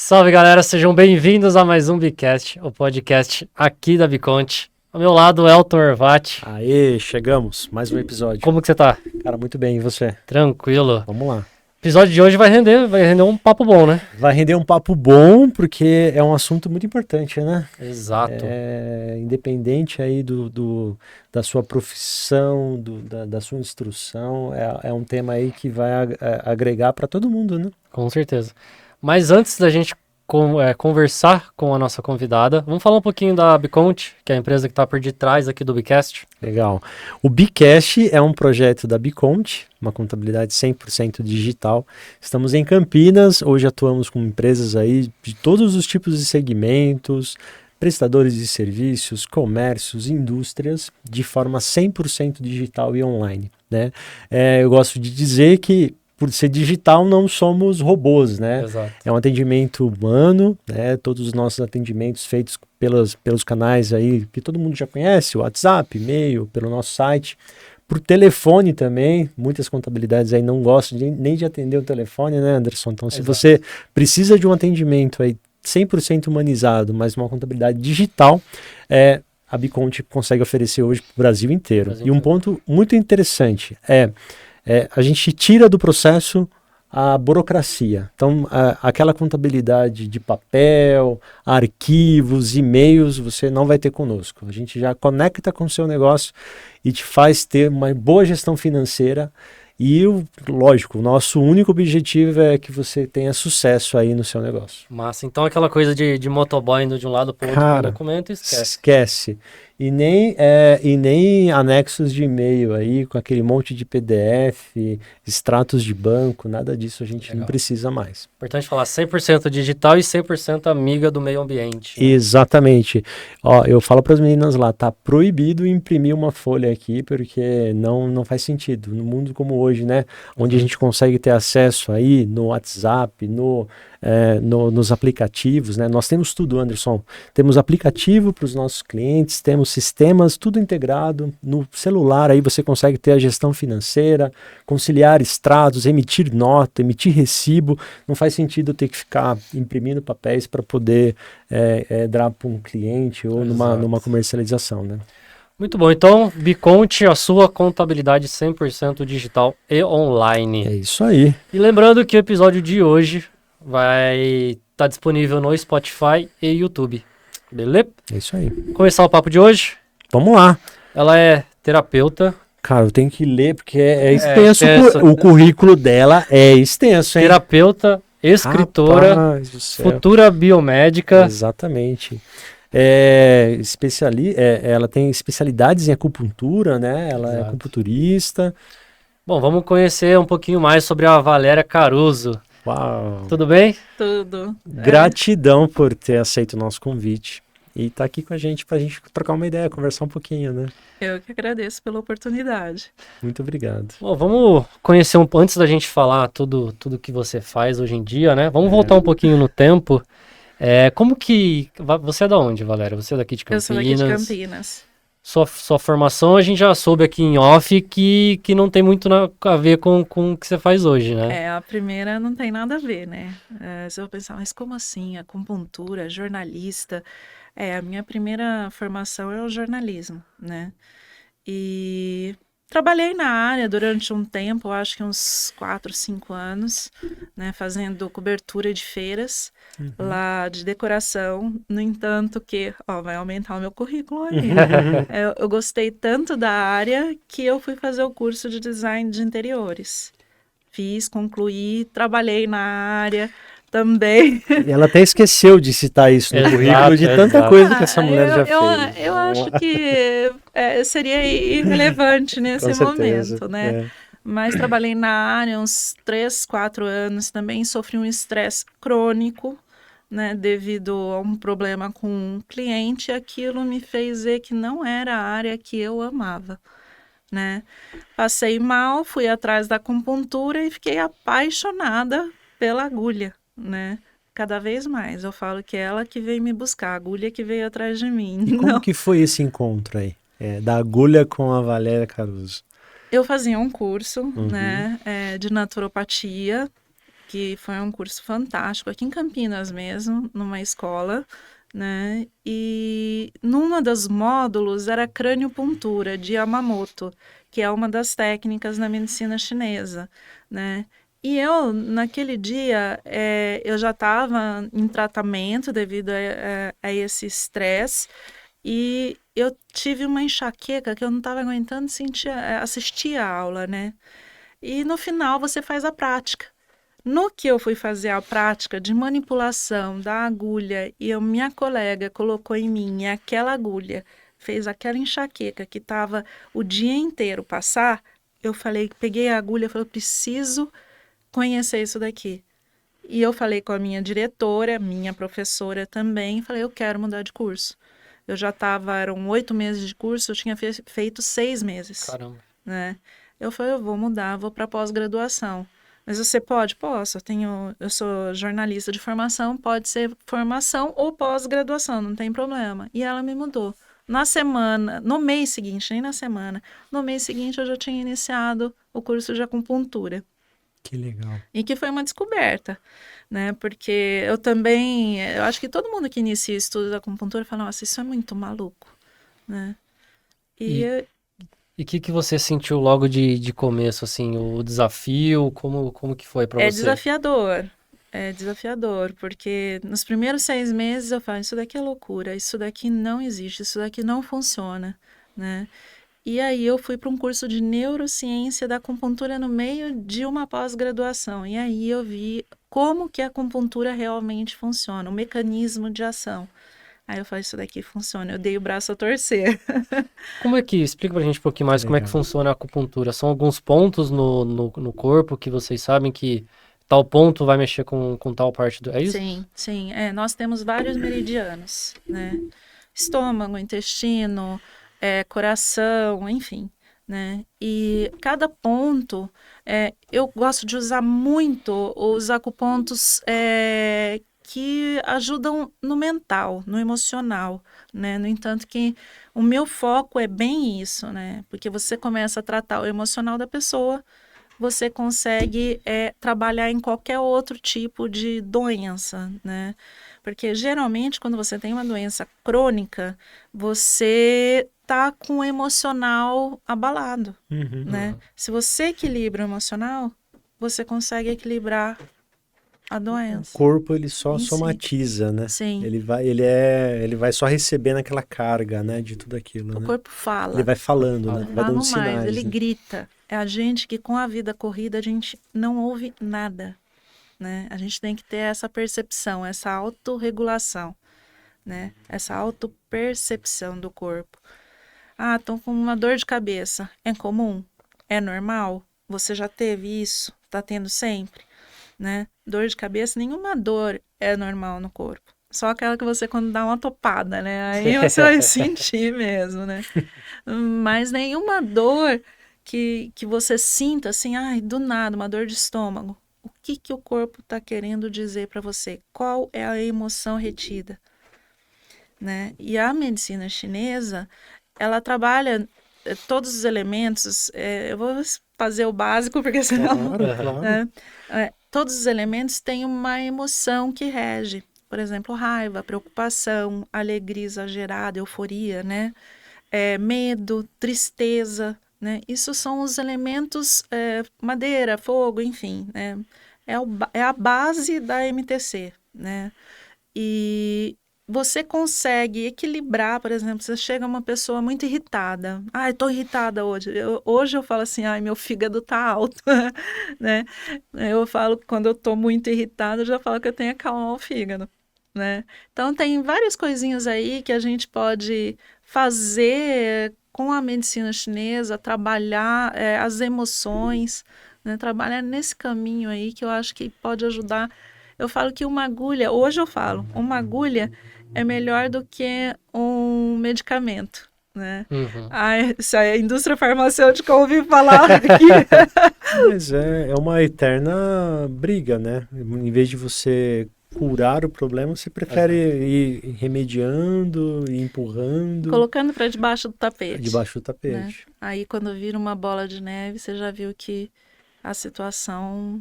Salve, galera, sejam bem-vindos a mais um Bicast, o podcast aqui da Biconte. Ao meu lado, Elton Orvati. Aê, chegamos, mais um episódio. Como que você tá? Cara, muito bem, e você? Tranquilo. Vamos lá. O episódio de hoje vai render um papo bom, né? Vai render um papo bom, porque é um assunto muito importante, né? Exato. Independente aí da sua profissão, da sua instrução, é um tema aí que vai agregar para todo mundo, né? Com certeza. Mas antes da gente conversar com a nossa convidada, vamos falar um pouquinho da Biconte, que é a empresa que está por detrás aqui do Bicast. Legal. O Bicast é um projeto da Biconte, uma contabilidade 100% digital. Estamos em Campinas, hoje atuamos com empresas aí de todos os tipos de segmentos, prestadores de serviços, comércios, indústrias, de forma 100% digital e online, né? Eu gosto de dizer que por ser digital, não somos robôs, né? Exato. É um atendimento humano, né? Todos os nossos atendimentos feitos pelos canais aí que todo mundo já conhece, o WhatsApp, e-mail, pelo nosso site, por telefone também. Muitas contabilidades aí não gostam nem de atender o telefone, né, Anderson? Então, se você precisa de um atendimento aí 100% humanizado, mas uma contabilidade digital, a Biconte consegue oferecer hoje para o Brasil inteiro. E um ponto muito interessante a gente tira do processo a burocracia. Então, aquela contabilidade de papel, arquivos, e-mails, você não vai ter conosco. A gente já conecta com o seu negócio e te faz ter uma boa gestão financeira. E, lógico, o nosso único objetivo é que você tenha sucesso aí no seu negócio. Massa. Então, aquela coisa de motoboy indo de um lado para o outro com o documento, esquece. E nem anexos de e-mail aí, com aquele monte de PDF, extratos de banco, nada disso a gente não precisa mais. Importante falar 100% digital e 100% amiga do meio ambiente. Né? Exatamente. Ó, eu falo para as meninas lá, tá proibido imprimir uma folha aqui, porque não faz sentido. No mundo como hoje, né? Onde a gente consegue ter acesso aí no WhatsApp, nos aplicativos, né? Nós temos tudo, Anderson. Temos aplicativo para os nossos clientes, temos sistemas, tudo integrado. No celular aí você consegue ter a gestão financeira, conciliar extratos, emitir nota, emitir recibo. Não faz sentido ter que ficar imprimindo papéis para poder dar para um cliente ou numa comercialização, né? Muito bom. Então, Biconte, a sua contabilidade 100% digital e online. É isso aí. E lembrando que o episódio de hoje vai estar disponível no Spotify e YouTube. Beleza? É isso aí. Começar o papo de hoje? Vamos lá. Ela é terapeuta. Cara, eu tenho que ler porque é extenso. O currículo dela é extenso, hein? Terapeuta, escritora, futura biomédica. Exatamente. Ela tem especialidades em acupuntura, né? Ela é acupunturista. Bom, vamos conhecer um pouquinho mais sobre a Valéria Caruso. Uau! Tudo bem? Tudo. Gratidão por ter aceito o nosso convite e tá aqui com a gente pra gente trocar uma ideia, conversar um pouquinho, né? Eu que agradeço pela oportunidade. Muito obrigado. Bom, vamos conhecer antes da gente falar tudo que você faz hoje em dia, né? Vamos voltar um pouquinho no tempo. Como que... Você é da onde, Valéria? Você é daqui de Campinas? Eu sou daqui de Campinas. Sua formação, a gente já soube aqui em off que não tem muito a ver com o que você faz hoje, né? A primeira não tem nada a ver, né? Se eu pensar, mas como assim? Acupuntura, jornalista... a minha primeira formação é o jornalismo, né? E trabalhei na área durante um tempo, acho que uns 4, 5 anos, né? Fazendo cobertura de feiras, lá de decoração. No entanto que, vai aumentar o meu currículo aí. Eu gostei tanto da área que eu fui fazer o curso de design de interiores. Fiz, concluí, trabalhei na área... Também. Ela até esqueceu de citar isso no currículo de tanta coisa que essa mulher já fez. Eu acho que seria irrelevante nesse momento, né? Mas trabalhei na área uns 3, 4 anos, também sofri um estresse crônico, né? Devido a um problema com um cliente, aquilo me fez ver que não era a área que eu amava, né? Passei mal, fui atrás da acupuntura e fiquei apaixonada pela agulha, né? Cada vez mais. Eu falo que é ela que veio me buscar, a agulha que veio atrás de mim. E como que foi esse encontro aí? Da agulha com a Valéria Caruso? Eu fazia um curso, né, de naturopatia, que foi um curso fantástico aqui em Campinas mesmo, numa escola, né? E numa dos módulos era craniopuntura de Yamamoto, que é uma das técnicas na medicina chinesa, né? E eu, naquele dia, eu já estava em tratamento devido a esse estresse, e eu tive uma enxaqueca que eu não estava aguentando assistir a aula, né? E no final você faz a prática. No que eu fui fazer a prática de manipulação da agulha e minha colega colocou em mim aquela agulha, fez aquela enxaqueca que estava o dia inteiro passar, eu falei, peguei a agulha e falei, eu preciso conhecer isso daqui. E eu falei com a minha diretora, minha professora também, falei, eu quero mudar de curso. Eu já estava, eram 8 meses de curso, eu tinha feito 6 meses. Caramba. Né? Eu falei, eu vou mudar, vou para pós-graduação. Mas você pode? Posso. Eu sou jornalista de formação, pode ser formação ou pós-graduação, não tem problema. E ela me mudou. Na semana, no mês seguinte, nem na semana, no mês seguinte eu já tinha iniciado o curso de acupuntura. Que legal. E que foi uma descoberta, né? Porque eu acho que todo mundo que inicia estudo da acupuntura fala, nossa, isso é muito maluco, né? E o que você sentiu logo de começo, assim, o desafio, como que foi para você? É desafiador, porque nos primeiros 6 meses eu falo, isso daqui é loucura, isso daqui não existe, isso daqui não funciona, né? E aí eu fui para um curso de neurociência da acupuntura no meio de uma pós-graduação, e aí eu vi como que a acupuntura realmente funciona, o mecanismo de ação. Aí eu falei, isso daqui funciona, eu dei o braço a torcer. Explica pra gente um pouquinho mais como é que funciona a acupuntura. São alguns pontos no corpo que vocês sabem que tal ponto vai mexer com tal parte é isso? Sim. Nós temos vários meridianos, né? Estômago, intestino, coração, enfim, né? E cada ponto, eu gosto de usar muito os acupontos que ajudam no mental, no emocional, né? No entanto que o meu foco é bem isso, né? Porque você começa a tratar o emocional da pessoa, você consegue trabalhar em qualquer outro tipo de doença, né? Porque geralmente quando você tem uma doença crônica, você tá com o emocional abalado, né? Se você equilibra o emocional, você consegue equilibrar a doença. O corpo ele só somatiza, né? Sim. Ele vai só recebendo aquela carga, né, de tudo aquilo, O né? corpo fala. Ele vai falando, né? Vai dando sinais. Mais, ele né? grita. É a gente que com a vida corrida a gente não ouve nada, né? A gente tem que ter essa percepção, essa autorregulação, né? Essa autopercepção do corpo. Ah, tô com uma dor de cabeça. É comum? É normal? Você já teve isso? Tá tendo sempre? Né? Dor de cabeça, nenhuma dor é normal no corpo. Só aquela que você quando dá uma topada, né? Aí você vai sentir mesmo, né? Mas nenhuma dor que você sinta assim, ai, do nada, uma dor de estômago. O que o corpo está querendo dizer para você? Qual é a emoção retida? Né? E a medicina chinesa, ela trabalha todos os elementos, eu vou fazer o básico, porque senão... Claro. Todos os elementos têm uma emoção que rege. Por exemplo, raiva, preocupação, alegria exagerada, euforia, né? Medo, tristeza, né? Isso são os elementos, madeira, fogo, enfim, né? É a base da MTC, né? E você consegue equilibrar, por exemplo, você chega uma pessoa muito irritada. Ai, tô irritada hoje. Hoje eu falo assim, ai, meu fígado tá alto, né? Eu falo que quando eu tô muito irritada, eu já falo que eu tenho que acalmar o fígado, né? Então tem várias coisinhas aí que a gente pode fazer com a medicina chinesa, trabalhar as emoções, né? Trabalhar nesse caminho aí que eu acho que pode ajudar. Eu falo que uma agulha é melhor do que um medicamento, né? Se a indústria farmacêutica ouvir falar aqui... Mas é uma eterna briga, né? Em vez de você curar o problema, você prefere ir remediando, ir empurrando... Colocando para debaixo do tapete. Debaixo do tapete. Né? Aí quando vira uma bola de neve, você já viu que a situação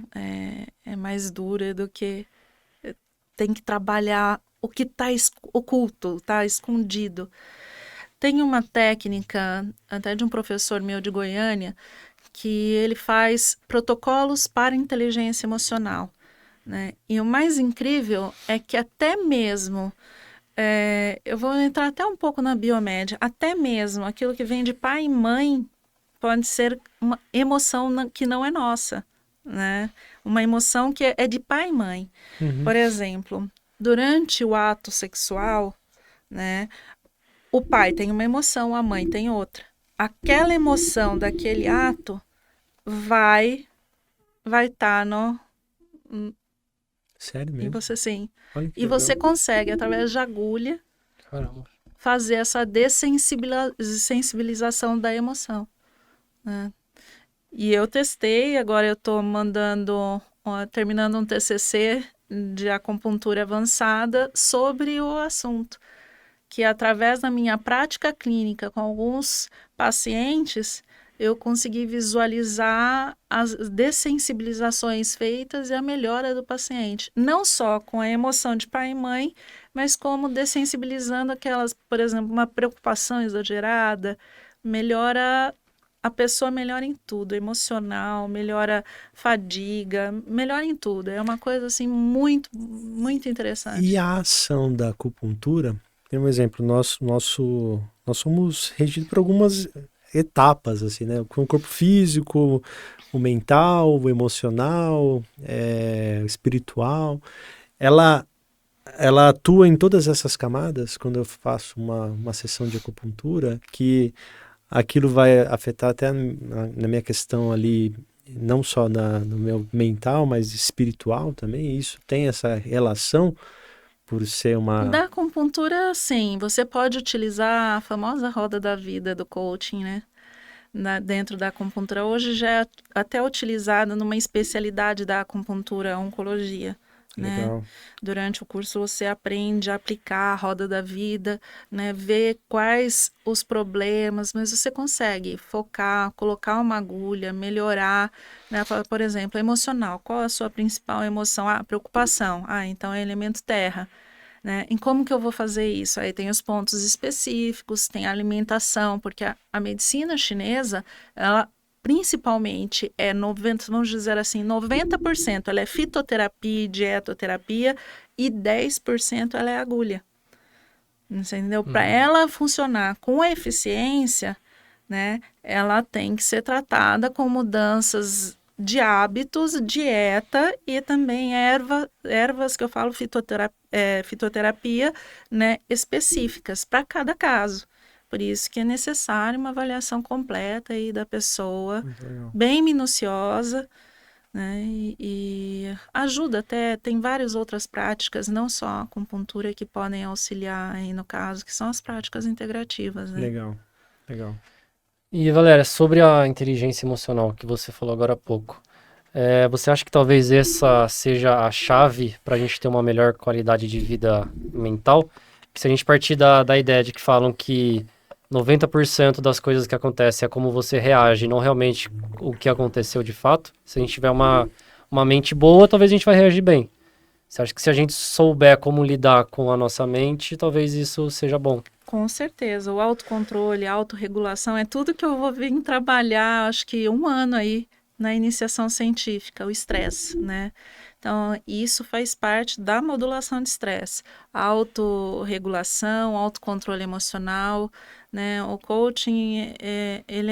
é mais dura do que tem que trabalhar o que está oculto, está escondido. Tem uma técnica, até de um professor meu de Goiânia, que ele faz protocolos para inteligência emocional, né? E o mais incrível é que até mesmo, eu vou entrar até um pouco na biomédia, até mesmo aquilo que vem de pai e mãe pode ser uma emoção que não é nossa, né? Uma emoção que é de pai e mãe. Por exemplo, durante o ato sexual, né? O pai tem uma emoção, a mãe tem outra. Aquela emoção daquele ato vai estar Sério em mesmo? você, sim. Olha que E você legal. consegue, através de agulha, Caramba. fazer essa dessensibilização da emoção, né? E eu testei, agora eu estou terminando um TCC de acupuntura avançada sobre o assunto, que através da minha prática clínica com alguns pacientes, eu consegui visualizar as dessensibilizações feitas e a melhora do paciente. Não só com a emoção de pai e mãe, mas como dessensibilizando aquelas, por exemplo, uma preocupação exagerada, melhora a pessoa melhora em tudo, emocional, melhora fadiga, melhora em tudo. É uma coisa assim muito, muito interessante. E a ação da acupuntura, tem um exemplo, nós somos regidos por algumas etapas, assim, né? Com o corpo físico, o mental, o emocional, o espiritual. Ela, ela atua em todas essas camadas quando eu faço uma sessão de acupuntura, que aquilo vai afetar até na minha questão ali, não só no meu mental, mas espiritual também. Isso tem essa relação por ser uma... Da acupuntura, sim, você pode utilizar a famosa roda da vida do coaching, né? Dentro da acupuntura. Hoje já é até utilizada numa especialidade da acupuntura, a oncologia, né? Legal. Durante o curso você aprende a aplicar a roda da vida, né? Ver quais os problemas, mas você consegue focar, colocar uma agulha, melhorar, né? Por exemplo, emocional. Qual a sua principal emoção? Ah, preocupação. Ah, então é elemento terra. Né? Em como que eu vou fazer isso? Aí tem os pontos específicos, tem a alimentação, porque a medicina chinesa, ela principalmente é 90, vamos dizer assim, 90% ela é fitoterapia e dietoterapia e 10% ela é agulha. Entendeu? Para ela funcionar com eficiência, né, ela tem que ser tratada com mudanças de hábitos, dieta e também ervas que eu falo fitoterapia, né, específicas para cada caso. Por isso que é necessário uma avaliação completa aí da pessoa, bem minuciosa, né, e ajuda até, tem várias outras práticas, não só a acupuntura, que podem auxiliar aí no caso, que são as práticas integrativas, né? Legal, legal. E, Valéria, sobre a inteligência emocional que você falou agora há pouco, você acha que talvez essa seja a chave para a gente ter uma melhor qualidade de vida mental? Que se a gente partir da ideia de que falam que 90% das coisas que acontecem é como você reage, não realmente o que aconteceu de fato, se a gente tiver uma mente boa, talvez a gente vai reagir bem. Você acha que se a gente souber como lidar com a nossa mente, talvez isso seja bom? Com certeza, o autocontrole, a autorregulação é tudo que eu vou vir trabalhar, acho que 1 ano aí na iniciação científica, o estresse, né? Então, isso faz parte da modulação de estresse, a autorregulação, autocontrole emocional, né? O coaching, ele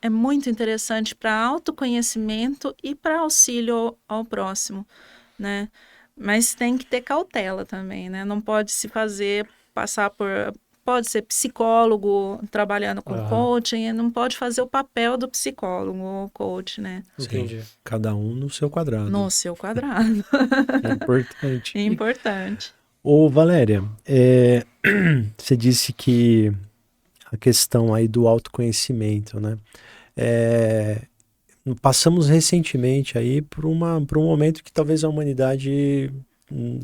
é muito interessante para autoconhecimento e para auxílio ao próximo, né? Mas tem que ter cautela também, né? Não pode se passar por... Pode ser psicólogo trabalhando com coaching, não pode fazer o papel do psicólogo ou coach, né? Entendi. Cada um no seu quadrado. No seu quadrado. É importante. Importante. Ô, Valéria, você disse que a questão aí do autoconhecimento, né? Passamos recentemente aí por um momento que talvez a humanidade,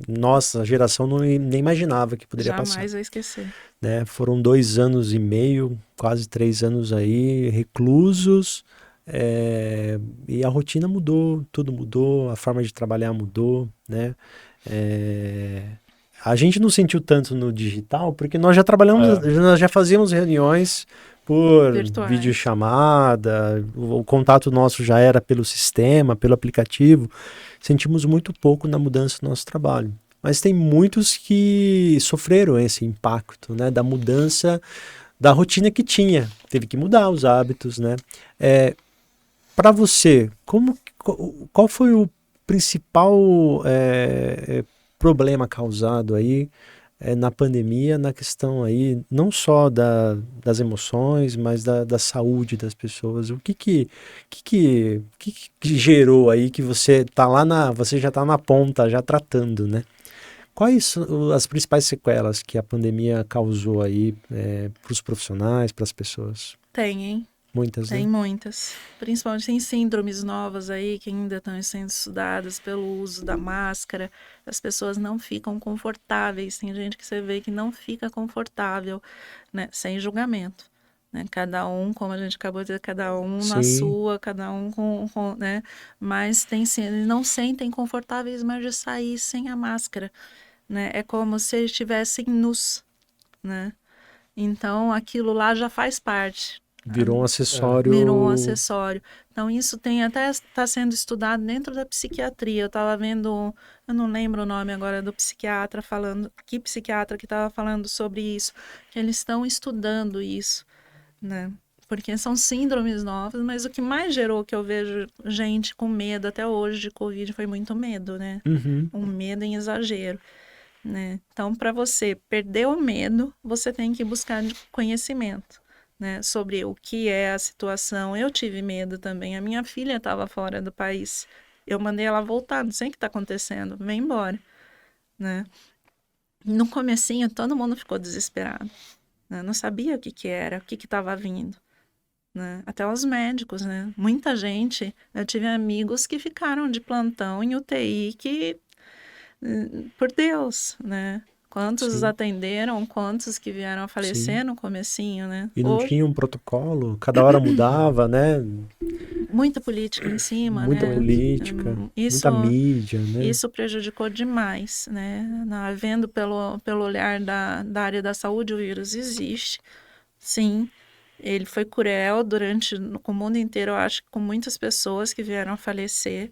nossa geração, nem imaginava que poderia passar. Jamais vou esquecer. Né? Foram 2 anos e meio, quase 3 anos aí, reclusos, E a rotina mudou, tudo mudou, a forma de trabalhar mudou, né? A gente não sentiu tanto no digital, porque nós já trabalhamos, nós já fazíamos reuniões por Virtuais. videochamada, o contato nosso já era pelo sistema, pelo aplicativo. Sentimos muito pouco na mudança do nosso trabalho. Mas tem muitos que sofreram esse impacto, né, da mudança da rotina que tinha. Teve que mudar os hábitos, né? Para você, qual foi o principal problema causado aí na pandemia, na questão aí não só das emoções, mas da saúde das pessoas? O que gerou aí que você tá você já está na ponta, já tratando, né? Quais são as principais sequelas que a pandemia causou aí para os profissionais, para as pessoas? Tem, hein? Muitas, Tem né? muitas. Principalmente tem síndromes novas aí que ainda estão sendo estudadas pelo uso da máscara. As pessoas não ficam confortáveis. Tem gente que você vê que não fica confortável, né? Sem julgamento. Né? Cada um, como a gente acabou de dizer, cada um na Sim. sua, cada um né? Mas eles não sentem confortáveis mais de sair sem a máscara. Né? É como se eles estivessem nus, né? Então aquilo lá já faz parte. Virou um acessório. Virou um acessório. Então, isso está sendo estudado dentro da psiquiatria. Eu estava vendo, eu não lembro o nome agora do psiquiatra falando, que psiquiatra que estava falando sobre isso, que eles estão estudando isso, né? Porque são síndromes novas, mas o que mais gerou que eu vejo gente com medo até hoje de Covid foi muito medo, né? Uhum. Um medo em exagero. Né? Então, para você perder o medo, você tem que buscar conhecimento. Né, sobre o que é a situação. Eu tive medo também. A minha filha estava fora do país. Eu mandei ela voltar, não sei o que está acontecendo, vem embora. Né? No comecinho, todo mundo ficou desesperado. Né? Não sabia o que era, o que estava vindo. Né? Até os médicos, né? Muita gente. Eu tive amigos que ficaram de plantão em UTI que, por Deus, né? Quantos Sim. atenderam, quantos que vieram a falecer Sim. no comecinho, né? E não tinha um protocolo, cada hora mudava, né? Muita política em cima, Muita né? política, muita mídia, né? Isso prejudicou demais, né? Vendo pelo olhar da área da saúde, o vírus existe, sim. Ele foi cruel com o mundo inteiro, eu acho que com muitas pessoas que vieram a falecer,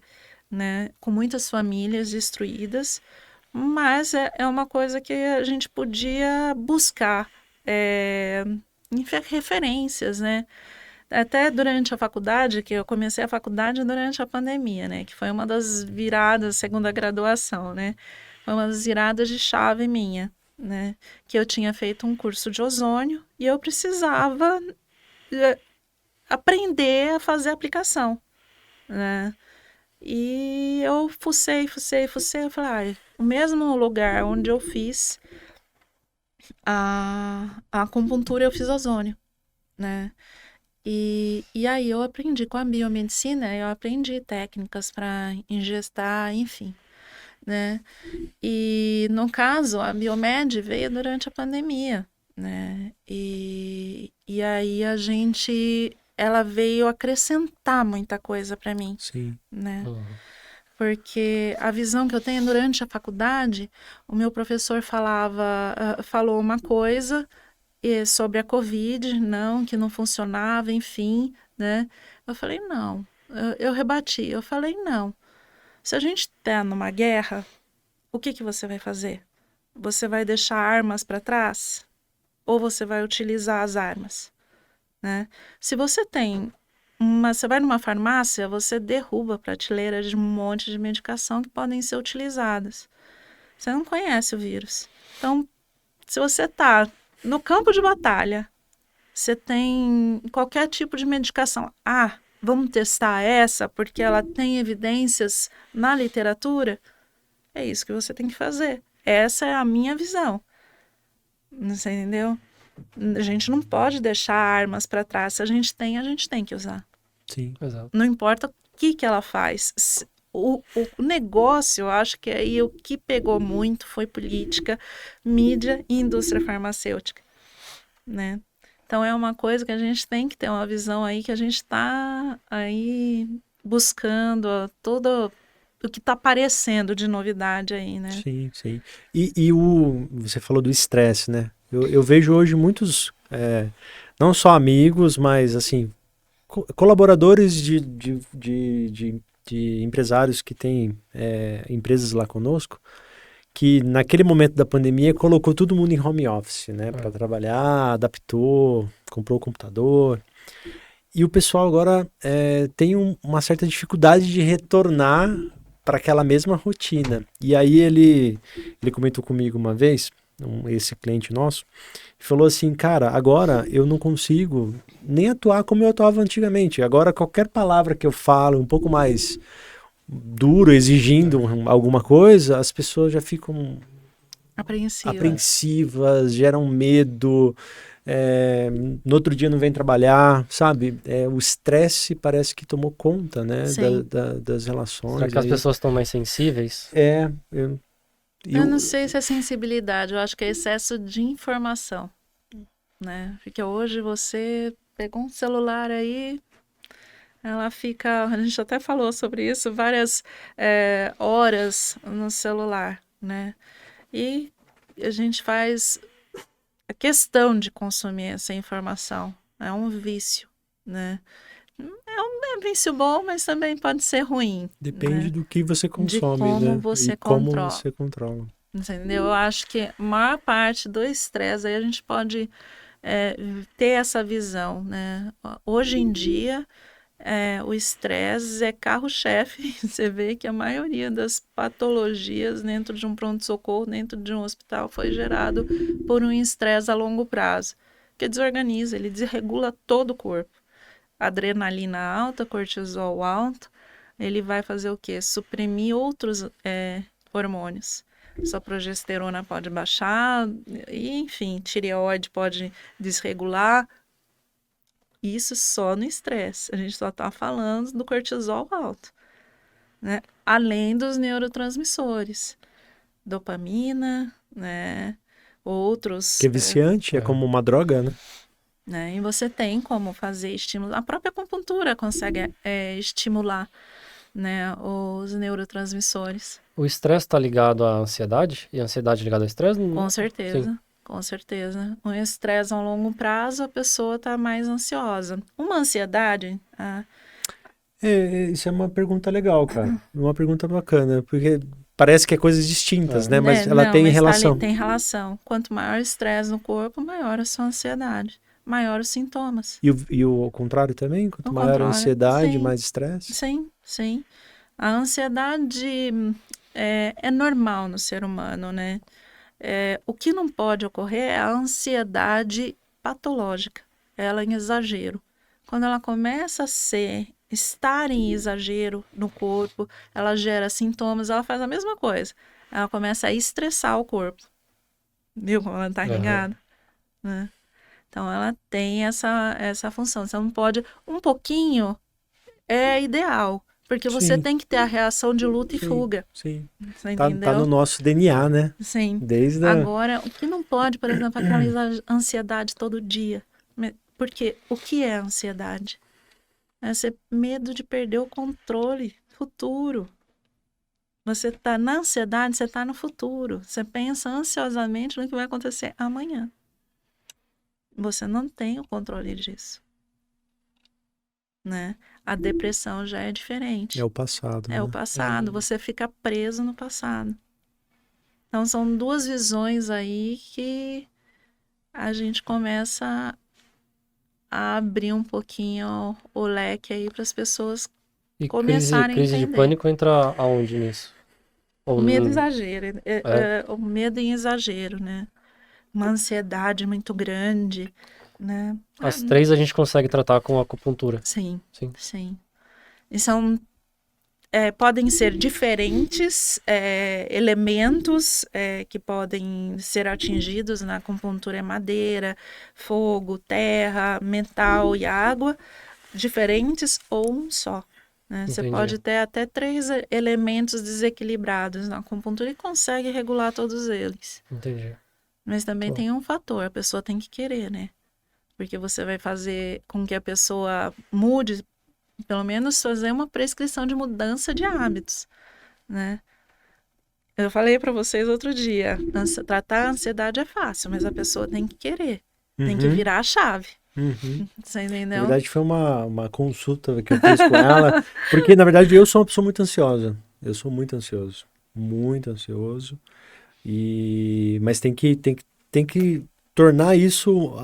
né? Com muitas famílias destruídas, mas é uma coisa que a gente podia buscar em referências, né? Até durante a faculdade, que eu comecei a faculdade durante a pandemia, né? Que foi uma das viradas, segunda graduação, né? Foi uma das viradas de chave minha, né? Que eu tinha feito um curso de ozônio e eu precisava aprender a fazer aplicação, né? E eu fucei, eu falei, o mesmo lugar onde eu fiz a acupuntura, eu fiz ozônio, né? E aí eu aprendi com a biomedicina, eu aprendi técnicas para ingestar, enfim, né? E no caso, a Biomed veio durante a pandemia, né? E aí ela veio acrescentar muita coisa para mim, Sim. né? Porque a visão que eu tenho durante a faculdade, o meu professor falou uma coisa sobre a Covid, que não funcionava, enfim, né? Eu falei, não. Eu rebati, eu falei, não. Se a gente está numa guerra, o que você vai fazer? Você vai deixar armas para trás? Ou você vai utilizar as armas? Né? Se você você vai numa farmácia, você derruba a prateleira de um monte de medicação que podem ser utilizadas. Você não conhece o vírus. Então, se você está no campo de batalha, você tem qualquer tipo de medicação. Vamos testar essa porque ela tem evidências na literatura? É isso que você tem que fazer. Essa é a minha visão. Você entendeu? A gente não pode deixar armas para trás. Se a gente tem que usar. Sim. Exato. Não importa o que ela faz. O negócio, eu acho que aí o que pegou muito foi política, mídia e indústria farmacêutica, né? Então é uma coisa que a gente tem que ter uma visão aí, que a gente está aí buscando todo o que está aparecendo de novidade aí, né? Sim, sim. Você falou do estresse, né? Eu vejo hoje muitos, não só amigos, mas assim, colaboradores de empresários que têm empresas lá conosco, que naquele momento da pandemia colocou todo mundo em home office, né? Para trabalhar, adaptou, comprou o computador. E o pessoal agora tem uma certa dificuldade de retornar para aquela mesma rotina. E aí ele comentou comigo uma vez, esse cliente nosso, falou assim, cara, agora eu não consigo nem atuar como eu atuava antigamente. Agora qualquer palavra que eu falo um pouco mais duro, exigindo alguma coisa, as pessoas já ficam apreensivas, geram medo. No outro dia não vem trabalhar, sabe? O estresse parece que tomou conta, né? Das relações. Será que as pessoas estão mais sensíveis? Eu não sei se é sensibilidade, eu acho que é excesso de informação, né? Porque hoje você pegou um celular aí, ela fica, a gente até falou sobre isso, várias horas no celular, né? E a gente faz a questão de consumir essa informação. É um vício, né? É um vício bom, mas também pode ser ruim. Depende, né, do que você consome, de como né? você como você controla. Entendeu? Eu acho que a maior parte do estresse aí a gente pode ter essa visão, né? Hoje em dia, o estresse é carro-chefe. Você vê que a maioria das patologias dentro de um pronto-socorro, dentro de um hospital, foi gerado por um estresse a longo prazo, que desorganiza, ele desregula todo o corpo. Adrenalina alta, cortisol alto, ele vai fazer o quê? Suprimir outros hormônios. Sua progesterona pode baixar, e, enfim, tireoide pode desregular. Isso só no estresse. A gente só está falando do cortisol alto, né? Além dos neurotransmissores, dopamina, né? Outros. Que é viciante, é como uma droga, né? E você tem como fazer estímulo. A própria acupuntura consegue estimular, né, os neurotransmissores. O estresse está ligado à ansiedade? E a ansiedade ligada ao estresse? Com certeza. Sim. Com certeza. Um estresse a longo prazo, a pessoa está mais ansiosa. Uma ansiedade. Isso é uma pergunta legal, cara. Uma pergunta bacana, porque parece que é coisas distintas, né? Mas ela tem relação. Tem relação. Quanto maior o estresse no corpo, maior a sua ansiedade. Maior os sintomas. E o contrário também? Quanto maior a ansiedade, mais estresse? Sim, sim. A ansiedade é normal no ser humano, né? O que não pode ocorrer é a ansiedade patológica, ela em exagero. Quando ela começa a estar em exagero no corpo, ela gera sintomas, ela faz a mesma coisa. Ela começa a estressar o corpo. Viu como ela está ligada? Né? Então, ela tem essa função. Você não pode... Um pouquinho é ideal, porque você tem que ter a reação de luta e fuga. Sim. Você tá no nosso DNA, né? Sim. Desde Agora, o que não pode, por exemplo, é aquela ansiedade todo dia. Porque o que é ansiedade? É ser medo de perder o controle futuro. Você está na ansiedade, você está no futuro. Você pensa ansiosamente no que vai acontecer amanhã. Você não tem o controle disso. Né? A depressão já é diferente. É o passado. É o passado. Você fica preso no passado. Então, são duas visões aí que a gente começa a abrir um pouquinho o leque aí para as pessoas começarem a entender. Crise de pânico entra aonde nisso? O medo exagero. O medo em exagero, né? Uma ansiedade muito grande, né? As três a gente consegue tratar com acupuntura. Sim. E são... podem ser diferentes elementos que podem ser atingidos na acupuntura: madeira, fogo, terra, metal e água, diferentes ou um só. Né? Você pode ter até 3 elementos desequilibrados na acupuntura e consegue regular todos eles. Entendi. Mas também tem um fator, a pessoa tem que querer, né? porque você vai fazer com que a pessoa mude, pelo menos fazer uma prescrição de mudança de hábitos, né? Eu falei para vocês outro dia, tratar a ansiedade é fácil, mas a pessoa tem que querer, tem que virar a chave. Você Na entendeu? verdade, foi uma consulta que eu fiz com ela, porque, na verdade, eu sou uma pessoa muito ansiosa. Eu sou muito ansioso. Muito ansioso. Mas tem que tornar isso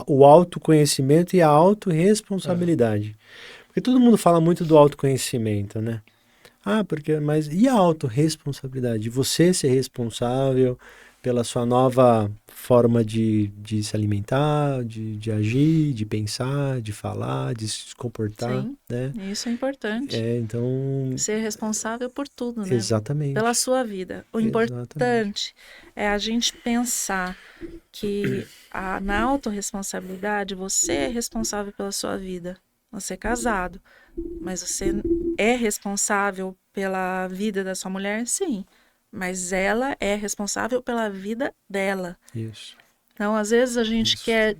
o autoconhecimento e a autorresponsabilidade. Porque todo mundo fala muito do autoconhecimento, né? Mas e a autorresponsabilidade? Você ser responsável pela sua nova forma de se alimentar, de agir, de pensar, de falar, de se comportar, Sim, né? isso é importante. Então, Ser responsável por tudo, né? exatamente. Pela sua vida. O importante é a gente pensar que na autorresponsabilidade você é responsável pela sua vida. Você é casado, mas você é responsável pela vida da sua mulher? Sim. Mas ela é responsável pela vida dela. Isso. Então, às vezes a gente quer...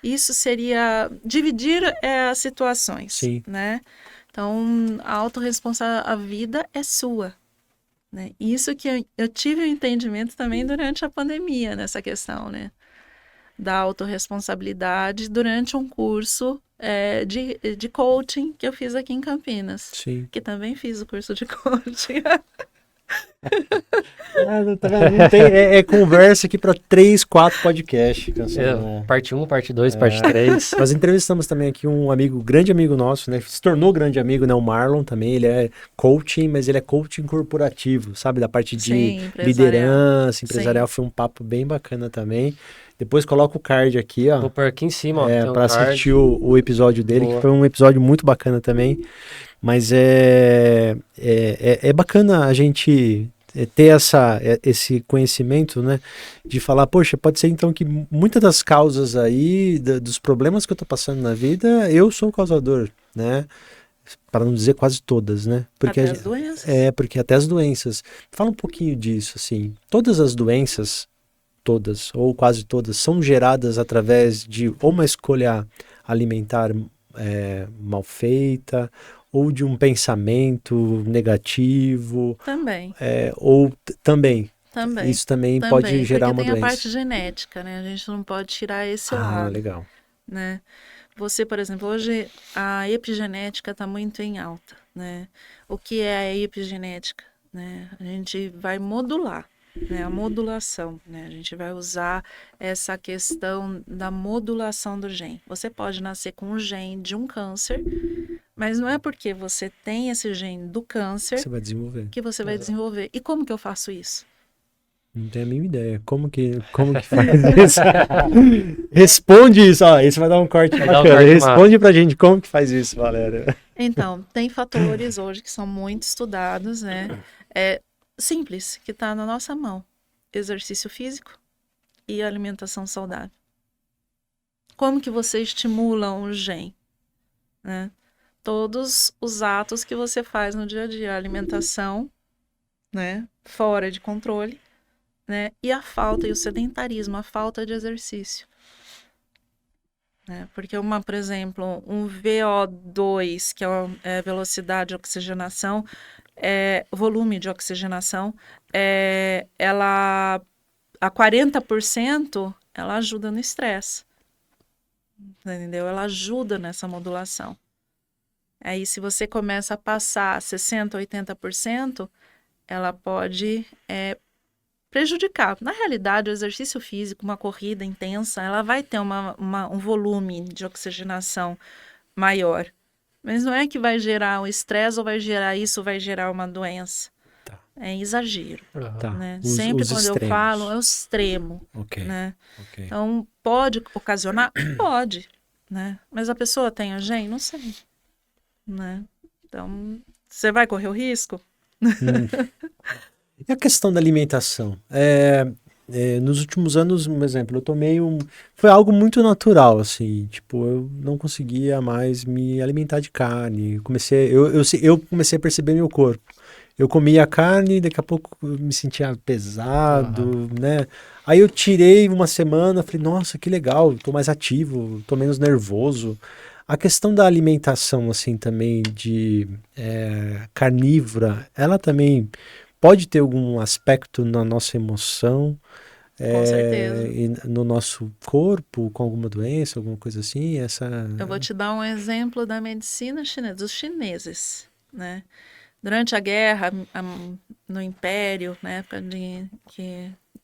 Isso seria dividir as situações, Sim. né? Então, a autorresponsabilidade, a vida é sua. Né? Isso que eu tive um entendimento também durante a pandemia, nessa questão, né? Da autorresponsabilidade durante um curso de coaching que eu fiz aqui em Campinas. Sim. Que também fiz o curso de coaching. Não tem, é conversa aqui para 3, 4 podcasts. Parte 1, parte 2, parte 3. Nós entrevistamos também aqui um grande amigo nosso, né? Se tornou grande amigo, né? O Marlon também. Ele é coaching, mas ele é coaching corporativo, sabe? Da parte de liderança empresarial. Sim. Foi um papo bem bacana também. Depois coloca o card aqui, ó. Vou pôr aqui em cima, ó. Para assistir o episódio dele, que foi um episódio muito bacana também. Mas é bacana a gente ter esse conhecimento, né? De falar, poxa, pode ser então que muitas das causas aí, dos problemas que eu tô passando na vida, eu sou o causador, né? Para não dizer quase todas, né? Porque até as doenças. Porque até as doenças. Fala um pouquinho disso, assim. Todas as doenças, todas, ou quase todas, são geradas através de ou uma escolha alimentar mal feita, ou de um pensamento negativo. Também. Também. Também. Isso também pode gerar uma doença. Porque tem a parte genética, né? A gente não pode tirar esse lado. Legal. Né? Você, por exemplo, hoje a epigenética está muito em alta, né? O que é a epigenética? Né? A gente vai modular, né? A modulação, né? A gente vai usar essa questão da modulação do gene. Você pode nascer com um gene de um câncer, mas não é porque você tem esse gene do câncer você vai desenvolver. Que você vai desenvolver. E como que eu faço isso? Não tenho a mínima ideia. Como que faz isso? Responde isso. Ó, isso vai dar um corte bacana. Responde pra gente como que faz isso, Valéria. Então, tem fatores hoje que são muito estudados, né? Simples, que tá na nossa mão. Exercício físico e alimentação saudável. Como que você estimula um gene? Né? Todos os atos que você faz no dia a dia, a alimentação, né, fora de controle, né, e a falta, e o sedentarismo, a falta de exercício. Né? Porque por exemplo, um VO2, que é a velocidade de oxigenação, volume de oxigenação, ela, a 40%, ela ajuda no estresse. Entendeu? Ela ajuda nessa modulação. Aí, se você começa a passar 60%, 80%, ela pode prejudicar. Na realidade, o exercício físico, uma corrida intensa, ela vai ter um volume de oxigenação maior. Mas não é que vai gerar um estresse ou vai gerar uma doença. Tá. É exagero. Tá. Né? Sempre quando eu falo, é o extremo. Okay. Né? Okay. Então, pode ocasionar? Pode. Né? Mas a pessoa tem a gene? Não sei. Né? Então, você vai correr o risco? E a questão da alimentação? Nos últimos anos, por exemplo, eu tomei foi algo muito natural, assim, tipo, eu não conseguia mais me alimentar de carne. Eu comecei a perceber meu corpo. eu comia carne, daqui a pouco eu me sentia pesado, né? Aí eu tirei uma semana, falei, nossa, que legal, tô mais ativo, tô menos nervoso. A questão da alimentação, assim, também de carnívora, ela também pode ter algum aspecto na nossa emoção, Com certeza. e no nosso corpo, com alguma doença, alguma coisa assim, Eu vou te dar um exemplo da medicina chinesa, dos chineses, né? Durante a guerra, no Império, na época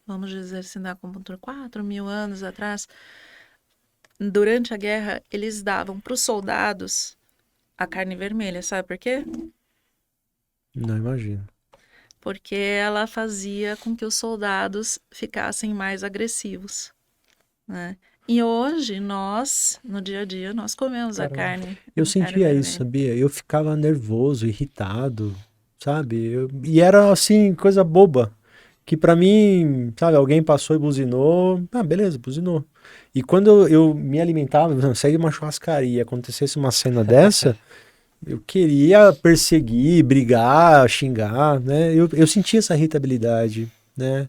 vamos dizer assim, da acupuntura, 4.000 anos atrás, durante a guerra, eles davam para os soldados a carne vermelha, sabe por quê? não imagino. Porque ela fazia com que os soldados ficassem mais agressivos, né? E hoje, no dia a dia, nós comemos a Caramba. carne, Eu a carne sentia isso, vermelha. sabia? Eu ficava nervoso, irritado, sabe? E era assim, coisa boba. Que pra mim, sabe, alguém passou e buzinou. Ah, beleza, buzinou. E quando eu me alimentava, não, saía de uma churrascaria, acontecesse uma cena dessa, eu queria perseguir, brigar, xingar, né? Eu sentia essa irritabilidade, né?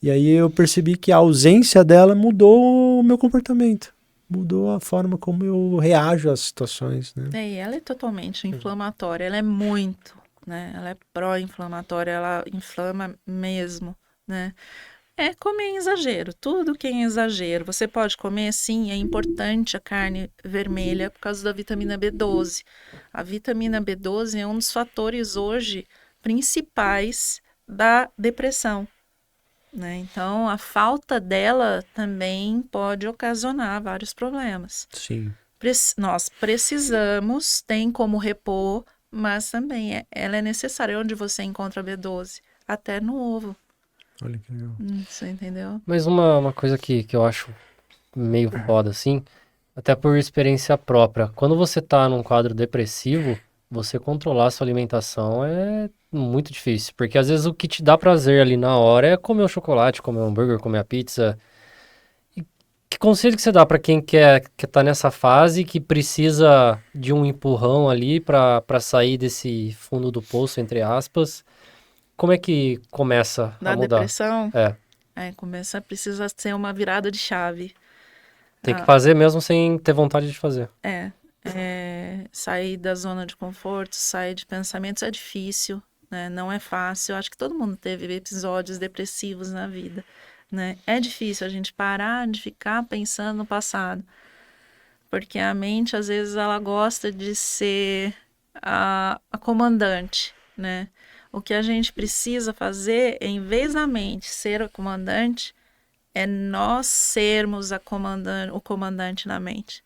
E aí eu percebi que a ausência dela mudou o meu comportamento. Mudou a forma como eu reajo às situações, né? E ela é totalmente inflamatória, ela é muito, né? Ela é pró-inflamatória, ela inflama mesmo, né? É comer em exagero, tudo que é em exagero. Você pode comer, sim, é importante a carne vermelha por causa da vitamina B12. A vitamina B12 é um dos fatores hoje principais da depressão, né? Então, a falta dela também pode ocasionar vários problemas. Sim. Nós precisamos, tem como repor, mas também ela é necessária. Onde você encontra B12? Até no ovo. Olha que legal. Você entendeu? Mas uma coisa que eu acho meio foda, assim, até por experiência própria, quando você tá num quadro depressivo, você controlar a sua alimentação é muito difícil, porque às vezes o que te dá prazer ali na hora é comer o chocolate, comer o hambúrguer, comer a pizza. E que conselho que você dá pra quem que tá nessa fase, que precisa de um empurrão ali pra sair desse fundo do poço, entre aspas? Como é que começa a Da mudar? depressão, É, precisa ser uma virada de chave. tem que Ah, fazer mesmo sem ter vontade de fazer. sair da zona de conforto, sair de pensamentos é difícil, né? Não é fácil. Eu acho que todo mundo teve episódios depressivos na vida, né? É difícil a gente parar de ficar pensando no passado, porque a mente, às vezes, ela gosta de ser a comandante, né? O que a gente precisa fazer, em vez da mente ser a comandante, é nós sermos o comandante na mente,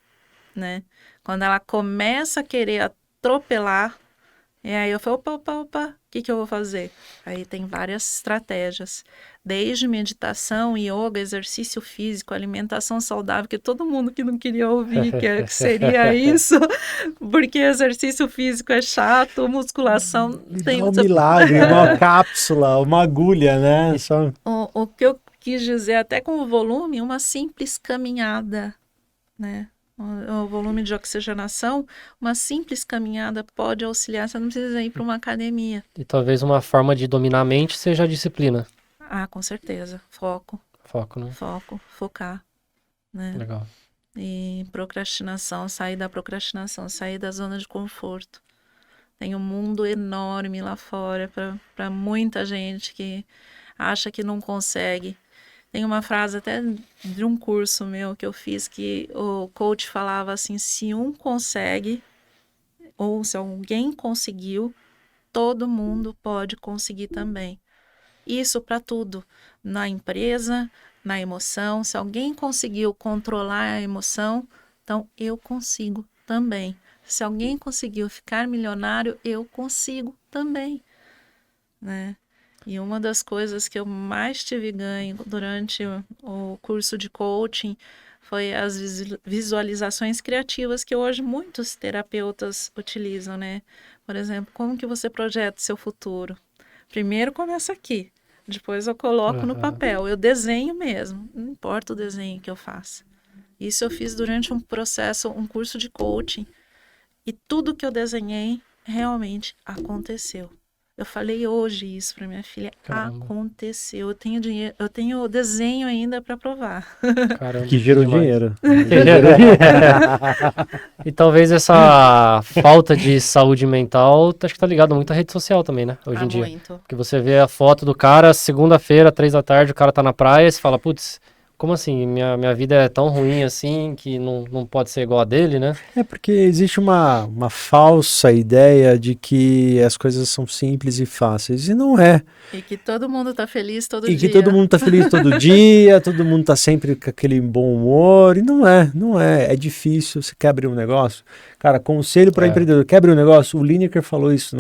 né? Quando ela começa a querer atropelar, e aí eu falo, opa, o que eu vou fazer? Aí tem várias estratégias, desde meditação, yoga, exercício físico, alimentação saudável, que todo mundo que não queria ouvir, que seria isso, porque exercício físico é chato, musculação Me tem... dá um milagre, uma cápsula, uma agulha, né? Só... O que eu quis dizer, até com o volume, uma simples caminhada, né? O volume de oxigenação, uma simples caminhada pode auxiliar, você não precisa ir para uma academia. E talvez uma forma de dominar a mente seja a disciplina. Ah, com certeza. Foco, Foco, né? focar, né? Legal. E procrastinação, sair da procrastinação, sair da zona de conforto. Tem um mundo enorme lá fora para muita gente que acha que não consegue. Tem uma frase até de um curso meu que eu fiz que o coach falava assim: se um consegue, ou se alguém conseguiu, todo mundo pode conseguir também. Isso para tudo, na empresa, na emoção. Se alguém conseguiu controlar a emoção, então eu consigo também. Se alguém conseguiu ficar milionário, eu consigo também, né? E uma das coisas que eu mais tive ganho durante o curso de coaching foi as visualizações criativas que hoje muitos terapeutas utilizam, né? Por exemplo, como que você projeta seu futuro? Primeiro começa aqui, depois eu coloco no Aham. papel, eu desenho mesmo, não importa o desenho que eu faça. Isso eu fiz durante um processo, um curso de coaching, e tudo que eu desenhei realmente aconteceu. Eu falei hoje isso para minha filha. Caramba. Aconteceu. Eu tenho dinheiro, eu tenho desenho ainda para provar. Caramba, Que gerou demais. dinheiro. E talvez essa falta de saúde mental, acho que tá ligado muito à rede social também, né? Hoje em dia. Muito. Porque você vê a foto do cara, segunda-feira, 3 da tarde, o cara tá na praia, e você fala, putz, como assim? Minha vida é tão ruim assim que não pode ser igual a dele, né? É porque existe uma falsa ideia de que as coisas são simples e fáceis, e não é. E que todo mundo tá feliz todo E que dia. todo mundo tá feliz todo dia, todo mundo tá sempre com aquele bom humor, e não é. É difícil, você quer abrir um negócio. Cara, conselho para É. empreendedor, quer abrir um negócio? O Lineker falou isso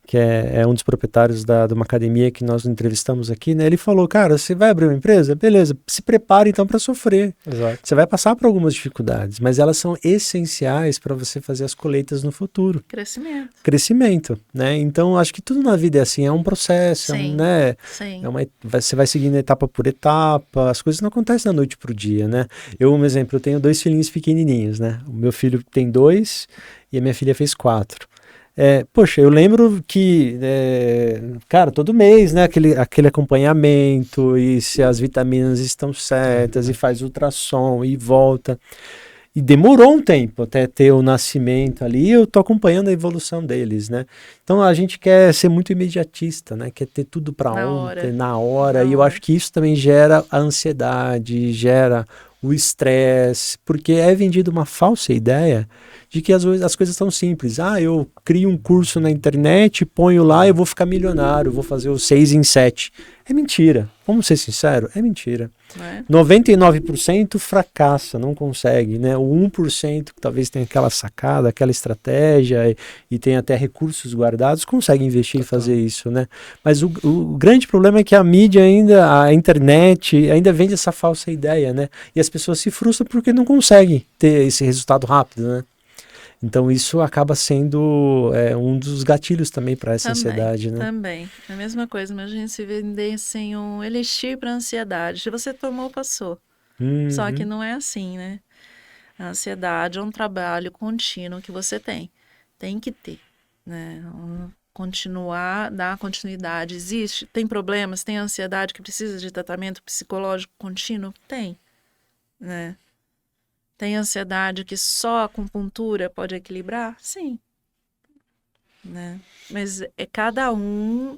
que é um dos proprietários de uma academia que nós entrevistamos aqui, né? Ele falou, cara, você vai abrir uma empresa? Beleza, se prepare então para sofrer. Exato. Você vai passar por algumas dificuldades, mas elas são essenciais para você fazer as colheitas no futuro. Crescimento. Crescimento, né? Então, acho que tudo na vida é assim, é um processo, Sim. né? Sim. Você vai seguindo etapa por etapa, as coisas não acontecem da noite pro dia, né? Um exemplo, eu tenho 2 filhinhos pequenininhos, né? O meu filho tem 2 e a minha filha fez 4. Poxa, eu lembro que, cara, todo mês, né, aquele acompanhamento, e se as vitaminas estão certas, e faz ultrassom, e volta. E demorou um tempo até ter o nascimento ali, eu tô acompanhando a evolução deles, né? Então a gente quer ser muito imediatista, né? Quer ter tudo para ontem, na hora, e eu acho que isso também gera a ansiedade, gera o estresse, porque é vendida uma falsa ideia de que as coisas são simples. Eu crio um curso na internet, ponho lá, eu vou ficar milionário, vou fazer o 6 em 7. É mentira. Vamos ser sinceros, é mentira. 99% fracassa, não consegue, né? O 1% que talvez tenha aquela sacada, aquela estratégia e tem até recursos guardados, consegue investir e fazer isso, né? Mas o grande problema é que a mídia ainda, a internet, ainda vende essa falsa ideia, né? E as pessoas se frustram porque não conseguem ter esse resultado rápido, né? Então isso acaba sendo um dos gatilhos também para essa ansiedade, né? Também. É a mesma coisa, imagina se vendessem um elixir para ansiedade. Se você tomou, passou. Só que não é assim, né? A ansiedade é um trabalho contínuo que você tem. Tem que ter, né? Continuar, dar continuidade. Existe, tem problemas, tem ansiedade que precisa de tratamento psicológico contínuo? Tem, né? Tem ansiedade que só a acupuntura pode equilibrar? Sim. Né? Mas é cada um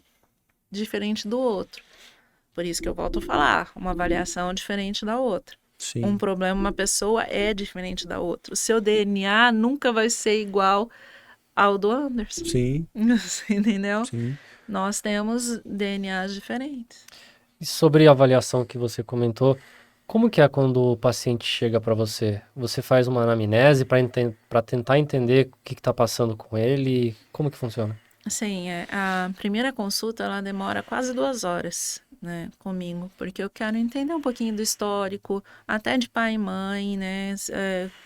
diferente do outro. Por isso que eu volto a falar, uma avaliação diferente da outra. Sim. Um problema, uma pessoa é diferente da outra. O seu DNA nunca vai ser igual ao do Anderson. Sim. Entendeu? Sim. Nós temos DNAs diferentes. E sobre a avaliação que você comentou, como que é quando o paciente chega para você? Você faz uma anamnese para tentar entender o que está passando com ele? Como que funciona? Sim, a primeira consulta ela demora quase 2 horas, né, comigo, porque eu quero entender um pouquinho do histórico, até de pai e mãe, né,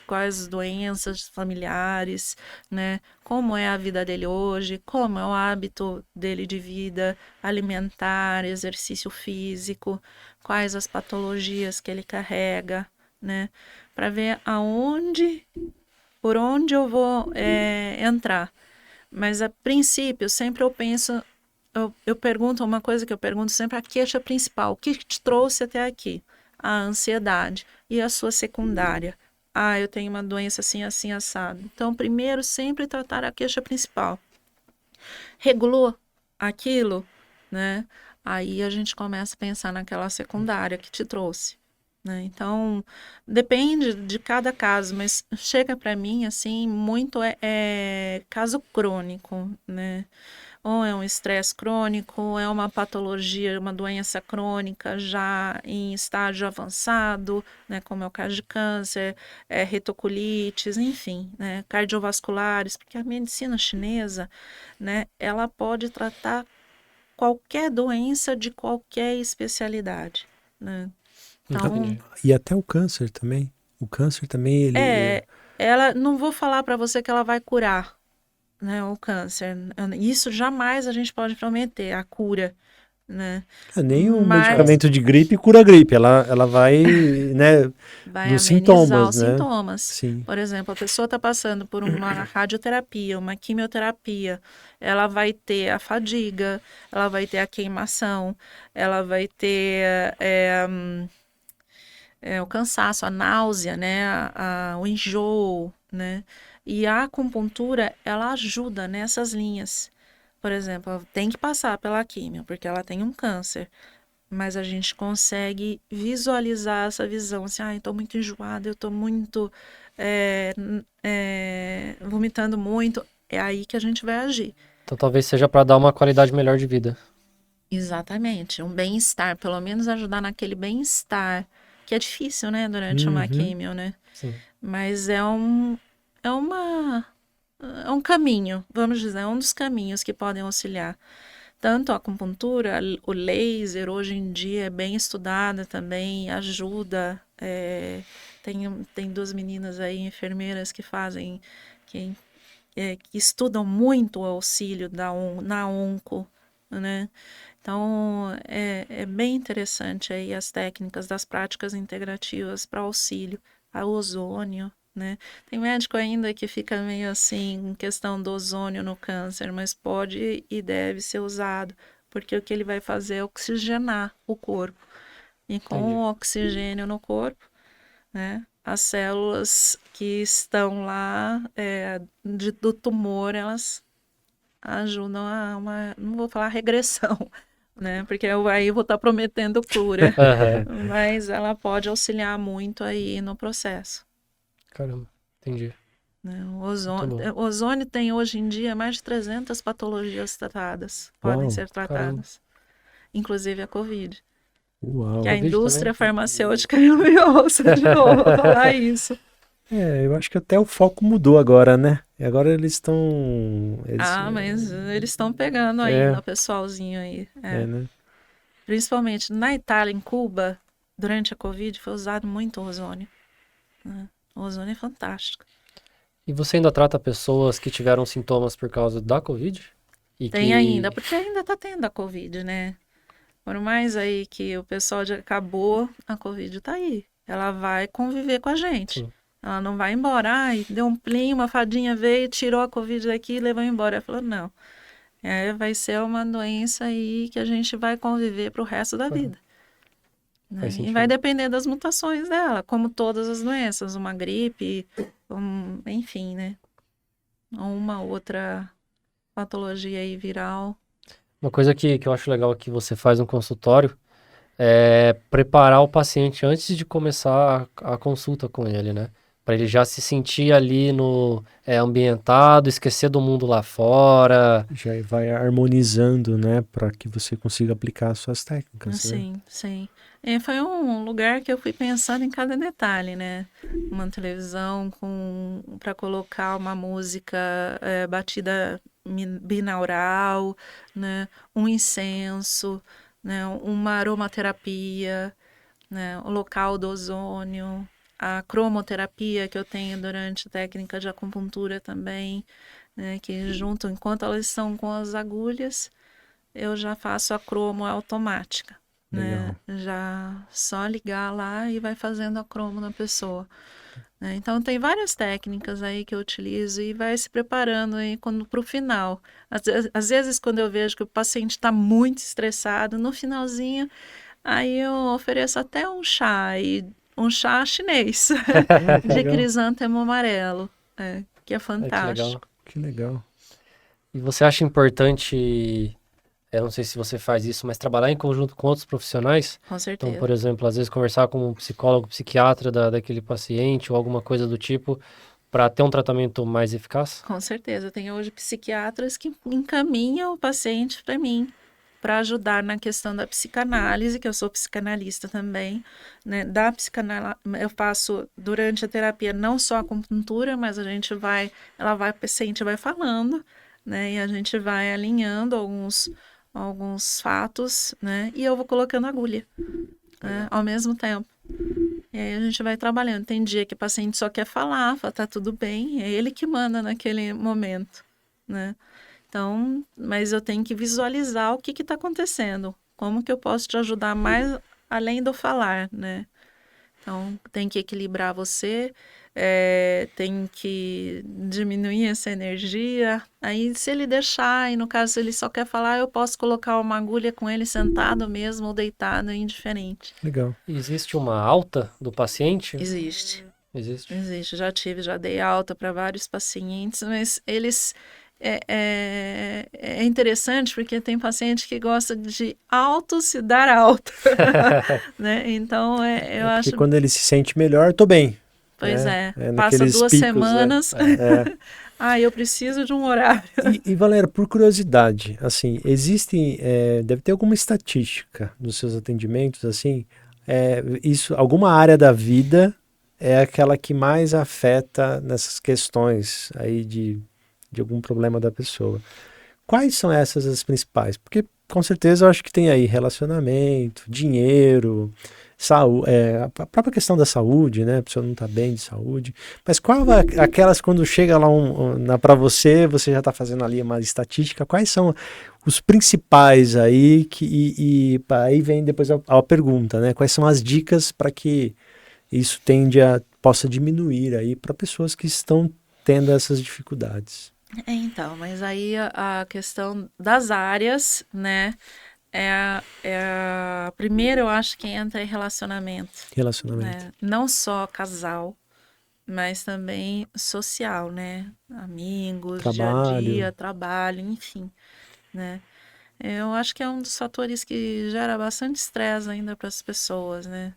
quais doenças familiares, né, como é a vida dele hoje, como é o hábito dele de vida, alimentar, exercício físico, quais as patologias que ele carrega, né, para ver por onde eu vou entrar. Mas a princípio, sempre eu penso, eu pergunto uma coisa que eu pergunto sempre, a queixa principal, o que te trouxe até aqui? A ansiedade e a sua secundária. Eu tenho uma doença assim, assim, assado. Então, primeiro, sempre tratar a queixa principal. Regulou aquilo, né? Aí a gente começa a pensar naquela secundária que te trouxe. Né? Então, depende de cada caso, mas chega para mim, assim, muito caso crônico, né? Ou é um estresse crônico, ou é uma patologia, uma doença crônica já em estágio avançado, né? Como é o caso de câncer, retocolites, enfim, né? Cardiovasculares, porque a medicina chinesa, né? Ela pode tratar qualquer doença de qualquer especialidade, né? Então, E até o câncer também. O câncer também, ela não vou falar para você que ela vai curar, né, o câncer. Isso jamais a gente pode prometer, a cura. né? Nem um Mas medicamento de gripe cura a gripe, ela vai, né, vai nos amenizar sintomas, os né? sintomas. Sim. Por exemplo, a pessoa está passando por uma radioterapia, uma quimioterapia, ela vai ter a fadiga, ela vai ter a queimação, ela vai ter o cansaço, a náusea, né, o enjoo, né? E a acupuntura, ela ajuda nessas linhas. Por exemplo, ela tem que passar pela quimio, porque ela tem um câncer. Mas a gente consegue visualizar essa visão, assim, estou muito enjoada, eu estou muito vomitando muito. É aí que a gente vai agir. Então talvez seja para dar uma qualidade melhor de vida. Exatamente, um bem-estar, pelo menos ajudar naquele bem-estar, que é difícil, né, durante uma Uhum. químio, né? Sim. Mas é um caminho, vamos dizer, é um dos caminhos que podem auxiliar. Tanto a acupuntura, o laser, hoje em dia é bem estudada também, ajuda. Tem duas meninas aí, enfermeiras, que fazem, que, que estudam muito o auxílio na onco, né? Então, é bem interessante aí as técnicas das práticas integrativas para auxílio ao ozônio, né? Tem médico ainda que fica meio assim, em questão do ozônio no câncer, mas pode e deve ser usado, porque o que ele vai fazer é oxigenar o corpo. E com Entendi. o oxigênio no corpo, né, as células que estão lá do tumor, elas ajudam a não vou falar regressão, né? Porque aí eu vou estar prometendo cura, Aham. mas ela pode auxiliar muito aí no processo. Caramba, entendi. Né? Muito bom. O ozônio tem hoje em dia mais de 300 patologias tratadas, podem Uau, ser Caramba. tratadas, inclusive a Covid. Que a uau. Covid também? indústria farmacêutica me ouça de novo falar isso. Eu acho que até o foco mudou agora, né? E agora eles estão. Ah, mas eles estão pegando É, ainda o pessoalzinho aí. né? Principalmente na Itália, em Cuba, durante a Covid, foi usado muito ozônio. Né? O ozônio é fantástico. E você ainda trata pessoas que tiveram sintomas por causa da Covid? E Tem ainda, que. porque ainda tá tendo a Covid, né? Por mais aí que o pessoal já acabou, a Covid tá aí. Ela vai conviver com a gente. Sim, Ela não vai embora. Ai, deu um plim, uma fadinha veio, tirou a Covid daqui e levou embora. Ela falou, não. Vai ser uma doença aí que a gente vai conviver pro resto da vida. faz Né? E vai sentido. depender das mutações dela, como todas as doenças, uma gripe, enfim, né? Ou uma outra patologia aí viral. Uma coisa que eu acho legal que você faz no consultório é preparar o paciente antes de começar a consulta com ele, né? Para ele já se sentir ali no ambientado, esquecer do mundo lá fora. Já vai harmonizando, né? Para que você consiga aplicar suas técnicas, né? Sim, sim. Foi um lugar que eu fui pensando em cada detalhe, né? Uma televisão para colocar uma música batida binaural, né? Um incenso, né? Uma aromaterapia, né? O local do ozônio, a cromoterapia que eu tenho durante a técnica de acupuntura também, né? Que junto, enquanto elas estão com as agulhas, eu já faço a cromo automática, né? Legal. Já só ligar lá e vai fazendo a cromo na pessoa. Né? Então tem várias técnicas aí que eu utilizo e vai se preparando aí para o final. Às vezes quando eu vejo que o paciente está muito estressado, no finalzinho, aí eu ofereço até um chá chinês Que de legal. crisântemo amarelo, que é Ai, que legal. fantástico. Que legal. E você acha importante, eu não sei se você faz isso, mas trabalhar em conjunto com outros profissionais? Com Então, certeza. por exemplo, às vezes conversar com um psicólogo, psiquiatra daquele paciente ou alguma coisa do tipo para ter um tratamento mais eficaz? Com certeza. Tem hoje psiquiatras que encaminham o paciente para mim, para ajudar na questão da psicanálise, que eu sou psicanalista também, né? Eu faço durante a terapia não só a acupuntura, mas o paciente vai falando, né? E a gente vai alinhando alguns fatos, né? E eu vou colocando agulha, né? Ao mesmo tempo. E aí a gente vai trabalhando. Tem dia que o paciente só quer falar, fala, tá tudo bem, é ele que manda naquele momento, né? Então, mas eu tenho que visualizar o que está acontecendo, Como que eu posso te ajudar mais além do falar, né? Então, tem que equilibrar você, tem que diminuir essa energia. Aí, se ele deixar, e no caso, se ele só quer falar, eu posso colocar uma agulha com ele sentado mesmo ou deitado, é indiferente. Legal. Existe uma alta do paciente? Existe. Existe. Já dei alta para vários pacientes, mas eles é interessante porque tem paciente que gosta de auto se dar alta, né? Então eu Porque acho, quando ele se sente melhor, tô bem. pois passa naqueles 2 picos, semanas, né? eu preciso de um horário. E Valéria, por curiosidade, assim, deve ter alguma estatística nos seus atendimentos, assim, alguma área da vida é aquela que mais afeta nessas questões aí de algum problema da pessoa. Quais são essas as principais? Porque com certeza eu acho que tem aí relacionamento, dinheiro, saúde, a própria questão da saúde, né? A pessoa não está bem de saúde. Mas qual aquelas quando chega lá para você já está fazendo ali uma estatística, quais são os principais aí aí vem depois a pergunta, né? Quais são as dicas para que isso possa diminuir aí para pessoas que estão tendo essas dificuldades? Então, mas aí a questão das áreas, né? Primeiro, eu acho que entra em relacionamento. Relacionamento. Né? Não só casal, mas também social, né? Amigos, Trabalho. dia a dia, trabalho, enfim, né? Eu acho que é um dos fatores que gera bastante estresse ainda para as pessoas, né?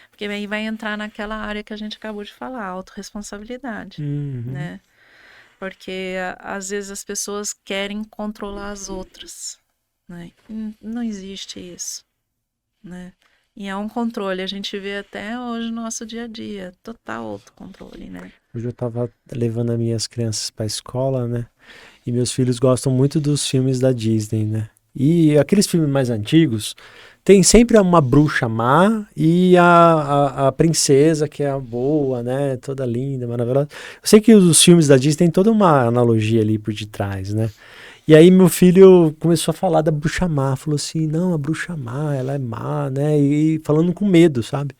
Porque aí vai entrar naquela área que a gente acabou de falar, autorresponsabilidade, né? Porque às vezes as pessoas querem controlar as outras, né? Não existe isso, né? E é um controle, a gente vê até hoje no nosso dia a dia, total autocontrole, né? Hoje eu tava levando as minhas crianças para a escola, né? E meus filhos gostam muito dos filmes da Disney, né? E aqueles filmes mais antigos, tem sempre uma bruxa má e a princesa que é a boa, né? Toda linda, maravilhosa. Eu sei que os filmes da Disney tem toda uma analogia ali por detrás, né? E aí meu filho começou a falar da bruxa má, falou assim, não, a bruxa má, ela é má, né? E falando com medo, sabe?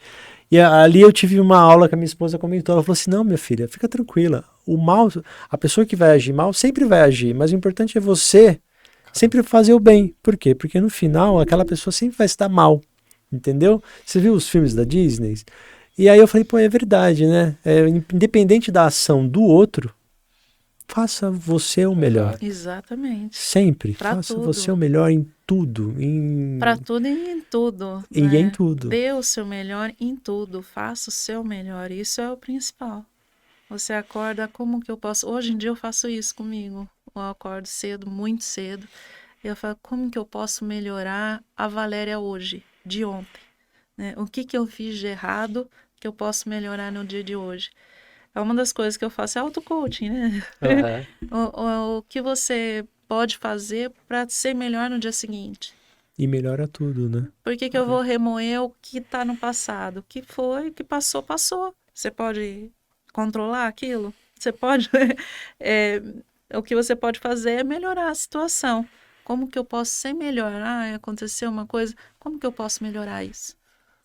E ali eu tive uma aula que a minha esposa comentou, ela falou assim, não, minha filha, fica tranquila, o mal, a pessoa que vai agir mal sempre vai agir, mas o importante é você sempre fazer o bem. Por quê? Porque no final aquela pessoa sempre vai estar mal, entendeu? Você viu os filmes da Disney? E aí eu falei, pô, é verdade, né? Independente da ação do outro, faça você o melhor. Exatamente. Sempre. Pra faça tudo. você o melhor em tudo. Para tudo e em tudo. E né? em tudo. Dê o seu melhor em tudo. Faça o seu melhor. Isso é o principal. Você acorda, como que eu posso... Hoje em dia eu faço isso comigo. Eu acordo cedo, muito cedo. E eu falo, como que eu posso melhorar a Valéria hoje, de ontem? Né? O que eu fiz de errado que eu posso melhorar no dia de hoje? É uma das coisas que eu faço, é auto-coaching, né? O que você pode fazer para ser melhor no dia seguinte? E melhora tudo, né? Por que eu vou remoer o que está no passado? O que foi, o que passou, passou. Você pode controlar aquilo? Você pode... o que você pode fazer é melhorar a situação. Como que eu posso ser melhor? Aconteceu uma coisa, como que eu posso melhorar isso?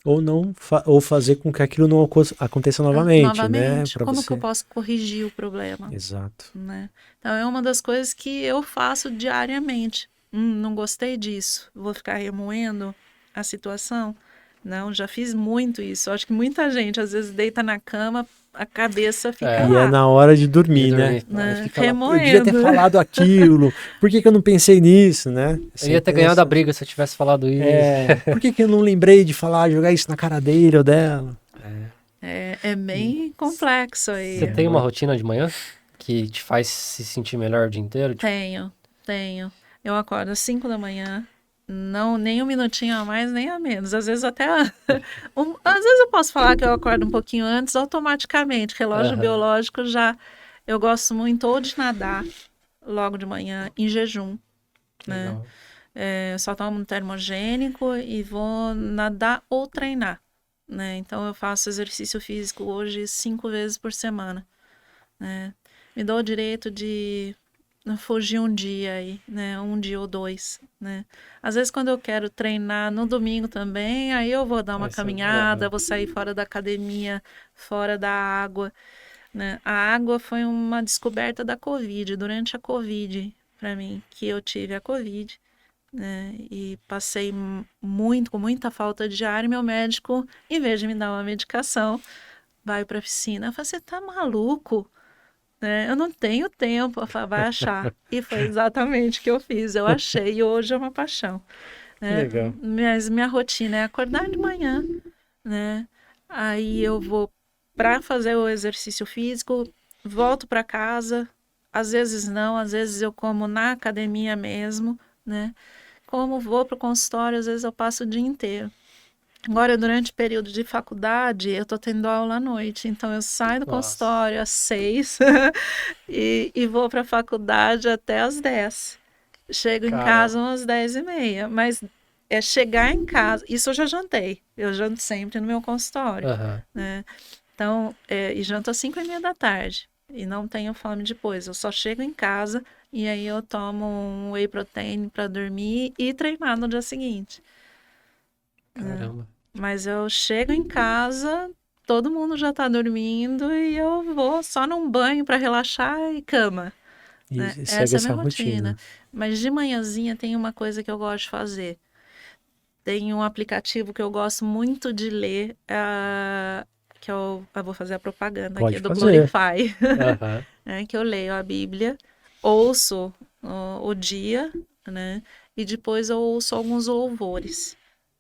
Ou não ou fazer com que aquilo não aconteça novamente, né? Como você... que eu posso corrigir o problema? Exato. Né? Então é uma das coisas que eu faço diariamente. Não gostei disso, vou ficar remoendo a situação? Não, já fiz muito isso. Acho que muita gente às vezes deita na cama, a cabeça fica E lá. é na hora de dormir, né? Fica lá, eu devia ter falado aquilo, por que eu não pensei nisso, né? Eu ia ter ganhado a briga se eu tivesse falado isso. Por que eu não lembrei de falar, jogar isso na cara dele ou dela? É bem complexo aí. Você tem uma rotina de manhã que te faz se sentir melhor o dia inteiro? Tenho. Eu acordo às 5 da manhã, não, nem um minutinho a mais, nem a menos. Às vezes até... às vezes eu posso falar que eu acordo um pouquinho antes, automaticamente. Relógio biológico já... Eu gosto muito ou de nadar logo de manhã, em jejum. Né? Só tomo um termogênico e vou nadar ou treinar. Né? Então eu faço exercício físico hoje 5 vezes por semana. Né? Me dou o direito de fugir um dia aí, né? Um dia ou dois, né? Às vezes quando eu quero treinar no domingo também, aí eu vou dar uma caminhada, vou sair fora da academia, fora da água, né? A água foi uma descoberta da Covid, durante a Covid, para mim, que eu tive a Covid, né? E passei com muita falta de ar, e meu médico, em vez de me dar uma medicação, vai para a piscina. Eu falei, você tá maluco? Né? Eu não tenho tempo. Eu falei, vai achar. E foi exatamente o que eu fiz. Eu achei e hoje é uma paixão. Que Né? legal. Mas minha rotina é acordar de manhã, né? Aí eu vou para fazer o exercício físico, volto para casa. Às vezes não, às vezes eu como na academia mesmo, né? Como vou para o consultório, às vezes eu passo o dia inteiro. Agora, durante o período de faculdade, eu tô tendo aula à noite, então eu saio do Nossa. consultório às 6 e vou para a faculdade até às 10. Chego em casa Caramba. umas 10h30, mas é chegar em casa, isso eu já jantei, eu janto sempre no meu consultório, Aham. né? Então, e janto às 5h30 da tarde, e não tenho fome depois, eu só chego em casa e aí eu tomo um whey protein para dormir e treinar no dia seguinte. Caramba. Mas eu chego em casa, todo mundo já tá dormindo e eu vou só num banho para relaxar e cama, E né? segue Essa é a essa minha rotina. rotina. Mas de manhãzinha tem uma coisa que eu gosto de fazer. Tem um aplicativo que eu gosto muito de ler, que eu vou fazer a propaganda aqui, Pode do fazer. Glorify, Aham. né? Que eu leio a Bíblia, ouço o dia, né? E depois eu ouço alguns louvores,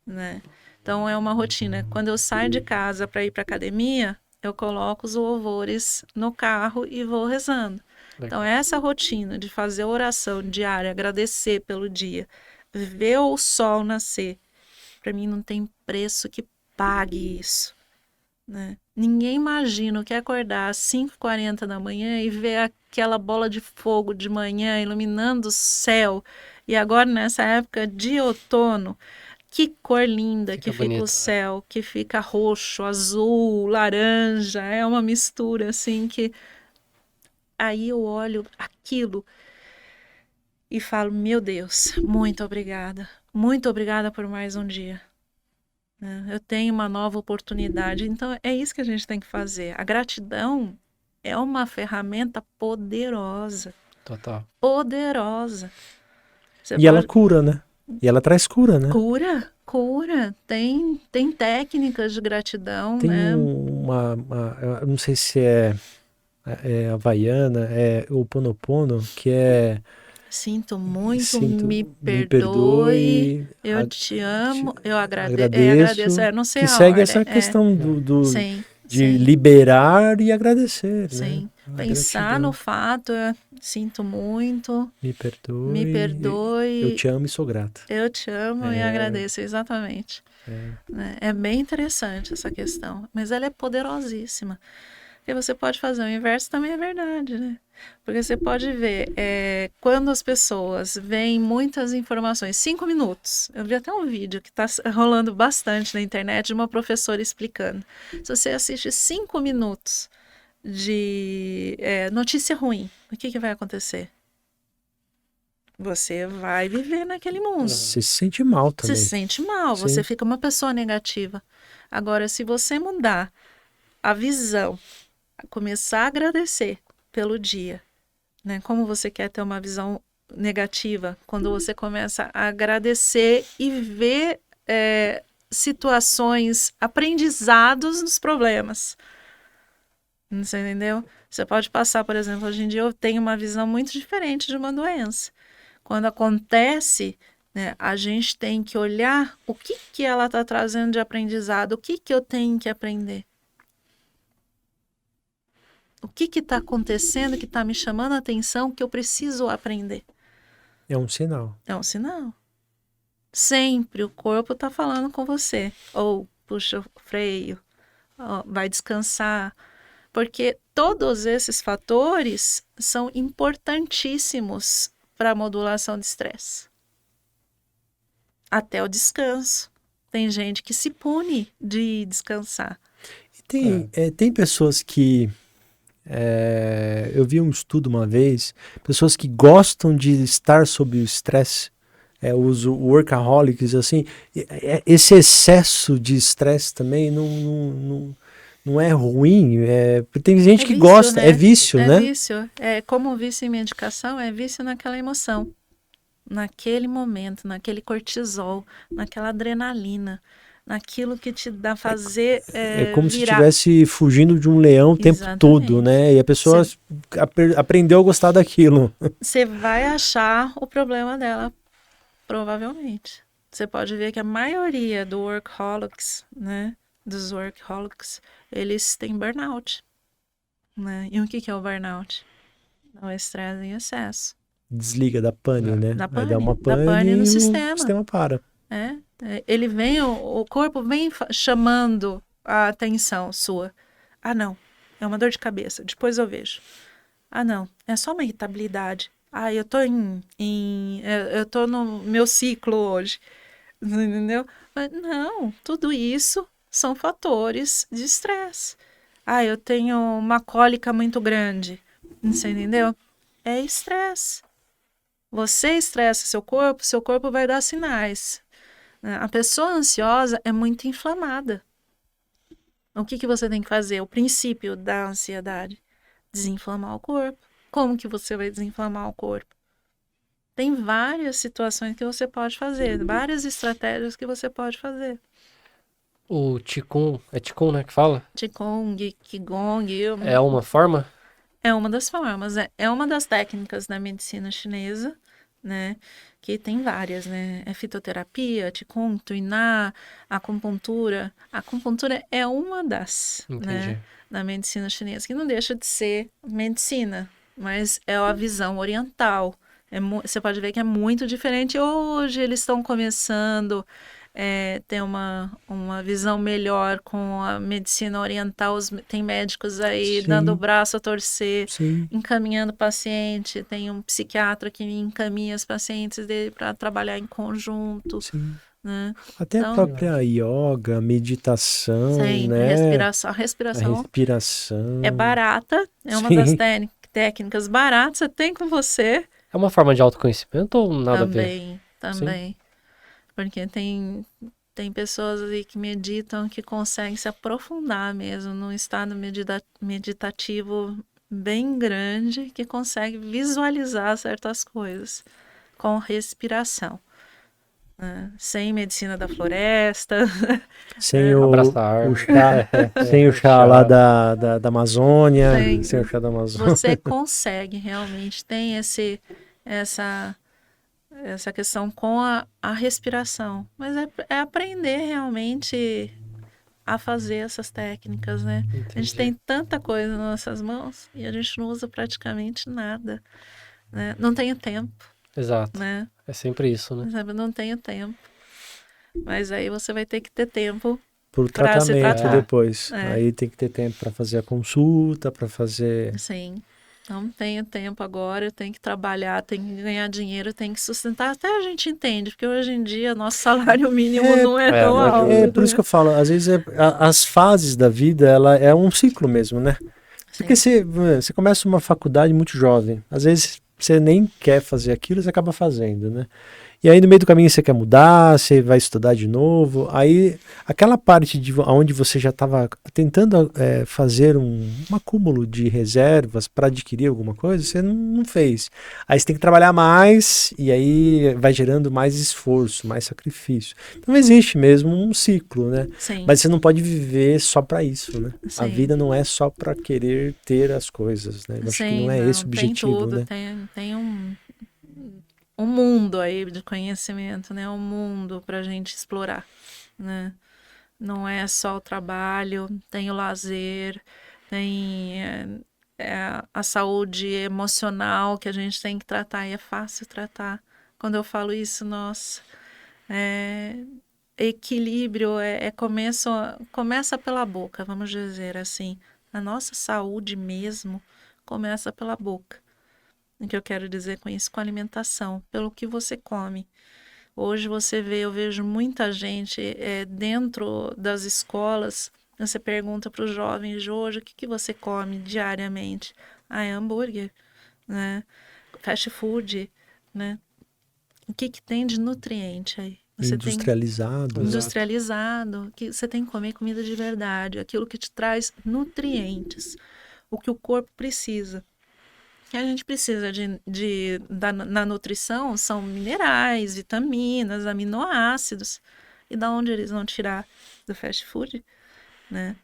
né? Então é uma rotina. Quando eu saio de casa para ir para academia, eu coloco os louvores no carro e vou rezando. Então Legal. essa rotina de fazer oração diária, agradecer pelo dia, ver o sol nascer, para mim não tem preço que pague isso, né? Ninguém imagina o que é acordar às 5h40 da manhã e ver aquela bola de fogo de manhã iluminando o céu. E agora, nessa época de outono, que cor linda que Fica fica o bonito, né? céu, que fica roxo, azul, laranja, é uma mistura assim que aí eu olho aquilo e falo, meu Deus, muito obrigada por mais um dia, né? Eu tenho uma nova oportunidade, então é isso que a gente tem que fazer. A gratidão é uma ferramenta poderosa, Total. poderosa. Você E ela pode cura, né? E ela traz cura, né? cura, tem técnicas de gratidão, Tem né? eu não sei se é havaiana, é o Ponopono, que é Sinto muito, sinto, me me perdoe, perdoe, eu te amo, eu agradeço, agradeço, não sei que a segue ordem, essa questão sim, de sim, liberar e agradecer, né? sim. A Pensar no gratidão. fato, sinto muito, Me me perdoe, eu perdoe, te amo e sou grata. eu te amo e É, agradeço, exatamente. é. Né? É bem interessante essa questão, mas ela é poderosíssima. Porque você pode fazer o inverso também é verdade, né? Porque você pode ver, quando as pessoas veem muitas informações, 5 minutos. Eu vi até um vídeo que está rolando bastante na internet de uma professora explicando. Se você assiste 5 minutos de notícia ruim, o que vai acontecer? Você vai viver naquele mundo. Você se sente mal Você se também. sente mal, você Sim. fica uma pessoa negativa. Agora, se você mudar a visão, começar a agradecer pelo dia, né? Como você quer ter uma visão negativa? Quando você começa a agradecer e ver situações, aprendizados nos problemas. Você entendeu? Você pode passar, por exemplo, hoje em dia eu tenho uma visão muito diferente de uma doença. Quando acontece, né, a gente tem que olhar o que ela está trazendo de aprendizado, o que eu tenho que aprender. O que está acontecendo que está me chamando a atenção que eu preciso aprender? É um sinal. É um sinal. Sempre o corpo está falando com você. Ou puxa o freio, vai descansar. Porque todos esses fatores são importantíssimos para a modulação de estresse. Até o descanso. Tem gente que se pune de descansar. E tem pessoas que eu vi um estudo uma vez, pessoas que gostam de estar sob o estresse, os workaholics, assim, esse excesso de estresse também não é ruim, tem gente É que vício, gosta, é né? vício, É né? vício. É como vício em medicação, é vício naquela emoção, naquele momento, naquele cortisol, naquela adrenalina, naquilo que te dá fazer É como se virar. estivesse fugindo de um leão o tempo todo, Exatamente. né? E a pessoa aprendeu a gostar daquilo. Você vai achar o problema dela, provavelmente. Você pode ver que a maioria do workaholics, né, dos workaholics, eles têm burnout, né? E o que é o burnout? É o estresse em excesso. Desliga da pane, né? Da Aí dá pane, uma da pane pane no e o sistema. sistema para. Ele vem, o corpo vem chamando a atenção sua. Ah, não, é uma dor de cabeça, depois eu vejo. Ah, não, é só uma irritabilidade. Ah, eu tô eu tô no meu ciclo hoje, entendeu? Mas não, tudo isso são fatores de estresse. Ah, eu tenho uma cólica muito grande, você entendeu? É estresse. Você estressa seu corpo vai dar sinais, né? A pessoa ansiosa é muito inflamada. O que você tem que fazer? O princípio da ansiedade: desinflamar o corpo. Como que você vai desinflamar o corpo? Tem várias situações que você pode fazer, várias estratégias que você pode fazer. O Qigong, é Qigong, né, que fala? Qigong, Qigong, É uma forma? é uma das formas, é uma das técnicas da medicina chinesa, né? Que tem várias, né? É fitoterapia, Qigong, Tuiná, acupuntura. A acupuntura é uma das, Entendi. né? Da medicina chinesa, que não deixa de ser medicina, mas é a visão oriental. Você pode ver que é muito diferente. Hoje eles estão começando ter uma visão melhor com a medicina oriental. Tem médicos aí dando o Sim, braço a torcer, sim, encaminhando o paciente. Tem um psiquiatra que encaminha os pacientes dele para trabalhar em conjunto, sim. né? Até a Então, própria yoga, meditação, sem né? respiração. A A respiração é respiração. barata, é uma das Sim. técnicas baratas, você tem com você É uma forma de autoconhecimento ou nada a ver? também, Sim. também. Porque tem pessoas aí que meditam que conseguem se aprofundar mesmo num estado meditativo bem grande, que consegue visualizar certas coisas com respiração, né? Sem medicina da floresta, Sem Abraçar a o árvore. chá, sem o O chá lá chá. da Amazônia, sem, sem o chá da Amazônia. você consegue realmente, tem essa essa questão com a respiração, mas é aprender realmente a fazer essas técnicas, né? A gente tem Entendi. tanta coisa nas nossas mãos e a gente não usa praticamente nada, né? Não tenho tempo, Exato. né? É sempre isso, né? Sabe, não tenho tempo. Mas aí você vai ter que ter tempo Por para se tratamento tratar. depois. É, Aí tem que ter tempo para fazer a consulta, para fazer. sim. Não tenho tempo agora, eu tenho que trabalhar, tenho que ganhar dinheiro, tenho que sustentar. Até a gente entende, porque hoje em dia nosso salário mínimo É, não é É, tão não alto, é por isso ajuda. que eu né? falo, às vezes as fases da vida, ela é um ciclo mesmo, né? Porque Sim, você começa uma faculdade muito jovem, às vezes você nem quer fazer aquilo, você acaba fazendo, né? E aí no meio do caminho você quer mudar, você vai estudar de novo. Aí aquela parte de onde você já estava tentando fazer um acúmulo de reservas para adquirir alguma coisa, você não fez. Aí você tem que trabalhar mais e aí vai gerando mais esforço, mais sacrifício. Então existe mesmo um ciclo, né? sim, Mas você não pode viver só para isso, né? A sim. vida não é só para querer ter as coisas, né? Eu acho que Sim, não é esse não, o tem objetivo, tudo, né? tem um mundo aí de conhecimento, né? Um mundo para a gente explorar, né? Não é só o trabalho, tem o lazer, tem a saúde emocional que a gente tem que tratar, e é fácil tratar. Quando eu falo isso, nossa, é, equilíbrio começa pela boca, vamos dizer assim. A nossa saúde mesmo começa pela boca. O que eu quero dizer com isso? Com a alimentação, pelo que você come. Hoje eu vejo muita gente dentro das escolas. Você pergunta para os jovens de hoje o que você come diariamente. Ah, é hambúrguer, né? Fast food, né? O que que tem de nutriente aí? Você tem Industrializado. Exato. industrializado, que você tem que comer comida de verdade, aquilo que te traz nutrientes, o que o corpo precisa. Que a gente precisa na nutrição são minerais, vitaminas, aminoácidos. E da onde eles vão tirar? Do fast food, né?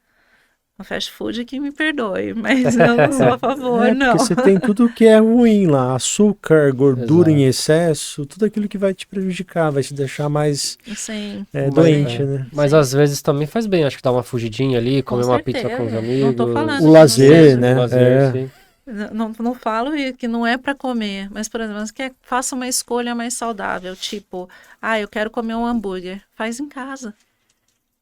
O fast food que me perdoe, mas eu não sou a favor, não. Porque você tem tudo que é ruim lá, açúcar, gordura em Exato. excesso, tudo aquilo que vai te prejudicar, vai te deixar mais Sim, doente, né? Mas Sim. às vezes também faz bem, acho que dar uma fugidinha ali, Com comer uma pizza com os certeza. amigos. Não tô falando O que lazer, não né? O lazer, É. sim. Não falo que não é para comer, mas, por exemplo, você quer, faça uma escolha mais saudável, tipo, eu quero comer um hambúrguer. Faz em casa,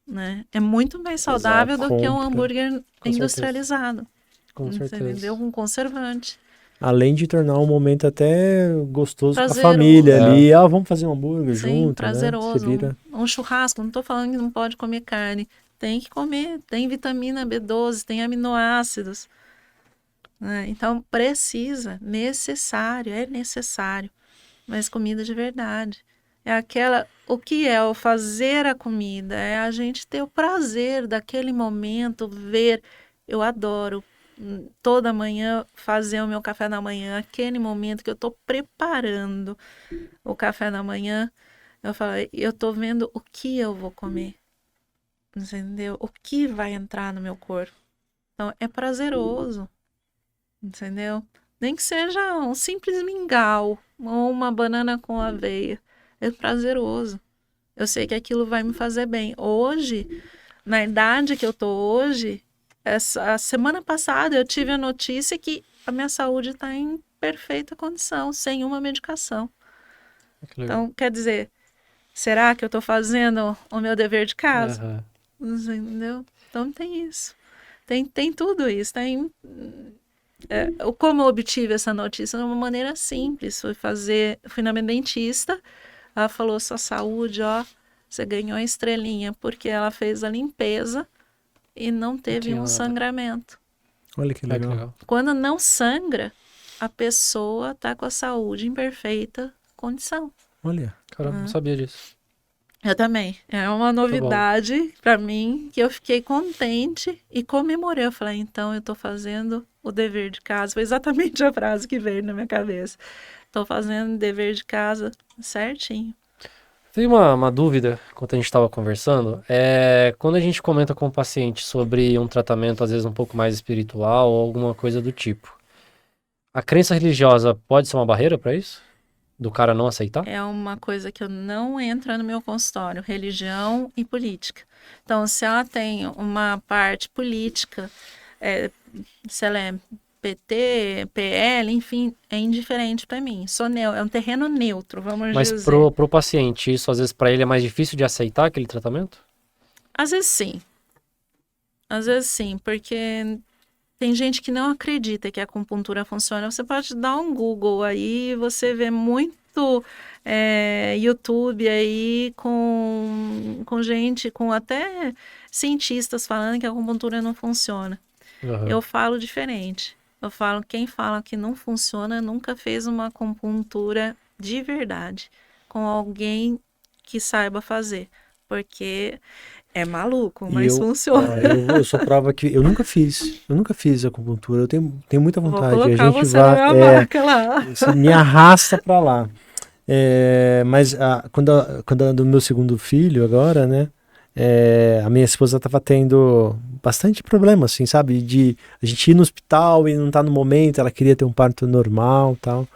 né? É muito mais saudável Exato. do que um Compra. hambúrguer Com industrializado, Com certeza. entendeu? Com conservante. Além de tornar um momento até gostoso com a Prazeroso. família ali. Vamos fazer um hambúrguer Sim, junto, né? Você prazeroso. vira... Um churrasco, não tô falando que não pode comer carne. Tem que comer, tem vitamina B12, tem aminoácidos, né? Então precisa, é necessário, mas comida de verdade. É aquela, o que é o fazer a comida? É a gente ter o prazer daquele momento, ver. Eu adoro toda manhã fazer o meu café da manhã, aquele momento que eu estou preparando o café da manhã. Eu falo, eu estou vendo o que eu vou comer, entendeu? O que vai entrar no meu corpo. Então é prazeroso. Entendeu? Nem que seja um simples mingau ou uma banana com aveia. É prazeroso. Eu sei que aquilo vai me fazer bem. Hoje, na idade que eu tô hoje, a semana passada eu tive a notícia que a minha saúde está em perfeita condição, sem uma medicação. Que legal. Então, quer dizer, será que eu tô fazendo o meu dever de casa? Aham. Entendeu? Então tem isso. Tem tudo isso. Como eu obtive essa notícia de uma maneira simples. Fui na minha dentista, ela falou, sua saúde, ó, você ganhou a estrelinha, porque ela fez a limpeza e não teve tinha um nada. sangramento. Olha que Ah, que legal. legal. Quando não sangra, a pessoa tá com a saúde em perfeita condição. Olha. Caramba, não sabia disso. Eu também. É uma novidade para mim que eu fiquei contente e comemorei. Eu falei, então eu tô fazendo o dever de casa. Foi exatamente a frase que veio na minha cabeça. Tô fazendo o dever de casa certinho. Tem uma dúvida, enquanto a gente estava conversando, quando a gente comenta com o paciente sobre um tratamento, às vezes, um pouco mais espiritual ou alguma coisa do tipo, a crença religiosa pode ser uma barreira para isso? Do cara não aceitar? É uma coisa que eu não entro no meu consultório, religião e política. Então, se ela tem uma parte política, se ela é PT, PL, enfim, é indiferente para mim. É um terreno neutro, vamos Mas dizer. pro paciente, isso às vezes para ele é mais difícil de aceitar aquele tratamento? Às vezes sim. Às vezes sim, porque tem gente que não acredita que a acupuntura funciona. Você pode dar um Google aí, você vê muito YouTube aí com gente, com até cientistas falando que a acupuntura não funciona. Aham. Eu falo diferente. Eu falo, quem fala que não funciona nunca fez uma acupuntura de verdade com alguém que saiba fazer. Porque é maluco, E mas funciona. eu sou prova que eu nunca fiz acupuntura, eu tenho muita Vou vontade. colocar A gente você na minha marca lá. você me arrasta pra lá. Mas quando do meu segundo filho agora, né? A minha esposa tava tendo bastante problema, assim, sabe? De a gente ir no hospital e não tá no momento, ela queria ter um parto normal e tal.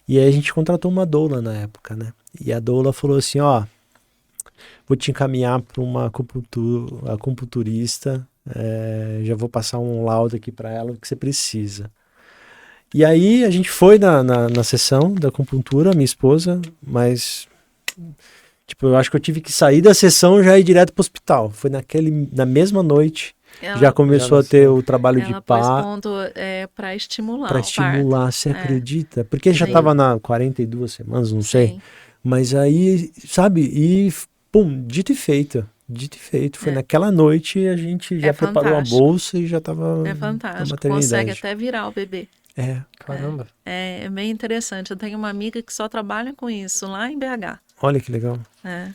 E aí a gente contratou uma doula na época, né? E a doula falou assim, ó, vou te encaminhar para uma acupunturista, já vou passar um laudo aqui para ela, o que você precisa. E aí a gente foi na sessão da acupuntura, minha esposa, mas tipo, eu acho que eu tive que sair da sessão e já ir direto pro hospital. Foi na mesma noite, já começou a ter o trabalho de Ela pôs parto. ponto para estimular Para o parto. estimular, você acredita? Porque já Sim. tava na 42 semanas, não sei. Sim. Mas aí, sabe, e pum, dito e feito. Dito e feito. Foi naquela noite a gente já preparou a fantástico. bolsa e já tava É na fantástico. maternidade. Consegue até virar o bebê. É, Caramba. É bem interessante. Eu tenho uma amiga que só trabalha com isso lá em BH. olha que legal. Né?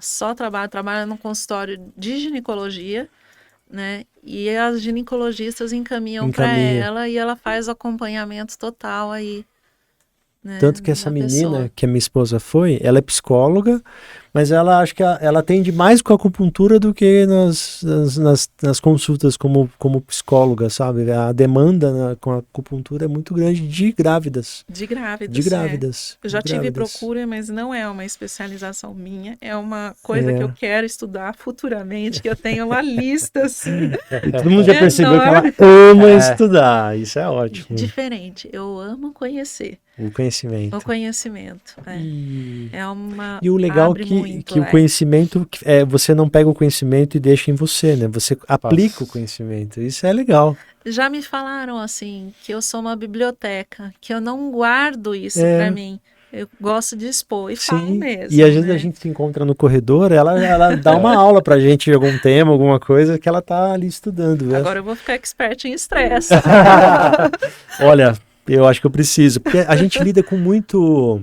Só trabalha no consultório de ginecologia, né? E as ginecologistas encaminham para Encaminha. ela e ela faz o acompanhamento total aí, né, Tanto que essa da pessoa. menina que a minha esposa foi, ela é psicóloga, mas ela acho que ela atende mais com a acupuntura do que nas consultas como psicóloga, sabe? A demanda com a acupuntura é muito grande de grávidas. De grávidas, De grávidas. Eu já de tive grávidas. procura, mas não é uma especialização minha, é uma coisa que eu quero estudar futuramente, que eu tenho uma lista assim. E todo mundo já percebeu que ela enorme. ama estudar. Isso é ótimo. Diferente, eu amo conhecer. O conhecimento. O conhecimento. É uma. E o legal abre muito, que o conhecimento, você não pega o conhecimento e deixa em você, né? Você aplica o conhecimento. Isso é legal. Já me falaram assim, que eu sou uma biblioteca, que eu não guardo isso pra mim. Eu gosto de expor e falo mesmo. E às vezes a gente se encontra no corredor, ela dá uma aula pra gente de algum tema, alguma coisa que ela tá ali estudando. Agora eu vou ficar expert em estresse. Olha, eu acho que eu preciso, porque a gente lida com muito...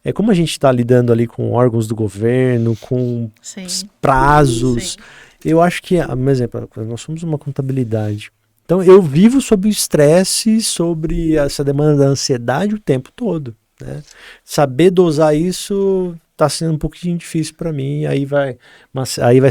É como a gente está lidando ali com órgãos do governo, com prazos. Sim. Eu acho que, por exemplo, nós somos uma contabilidade. Então eu vivo sob o estresse, sobre essa demanda da ansiedade o tempo todo. Né? Saber dosar isso está sendo um pouquinho difícil para mim, aí vai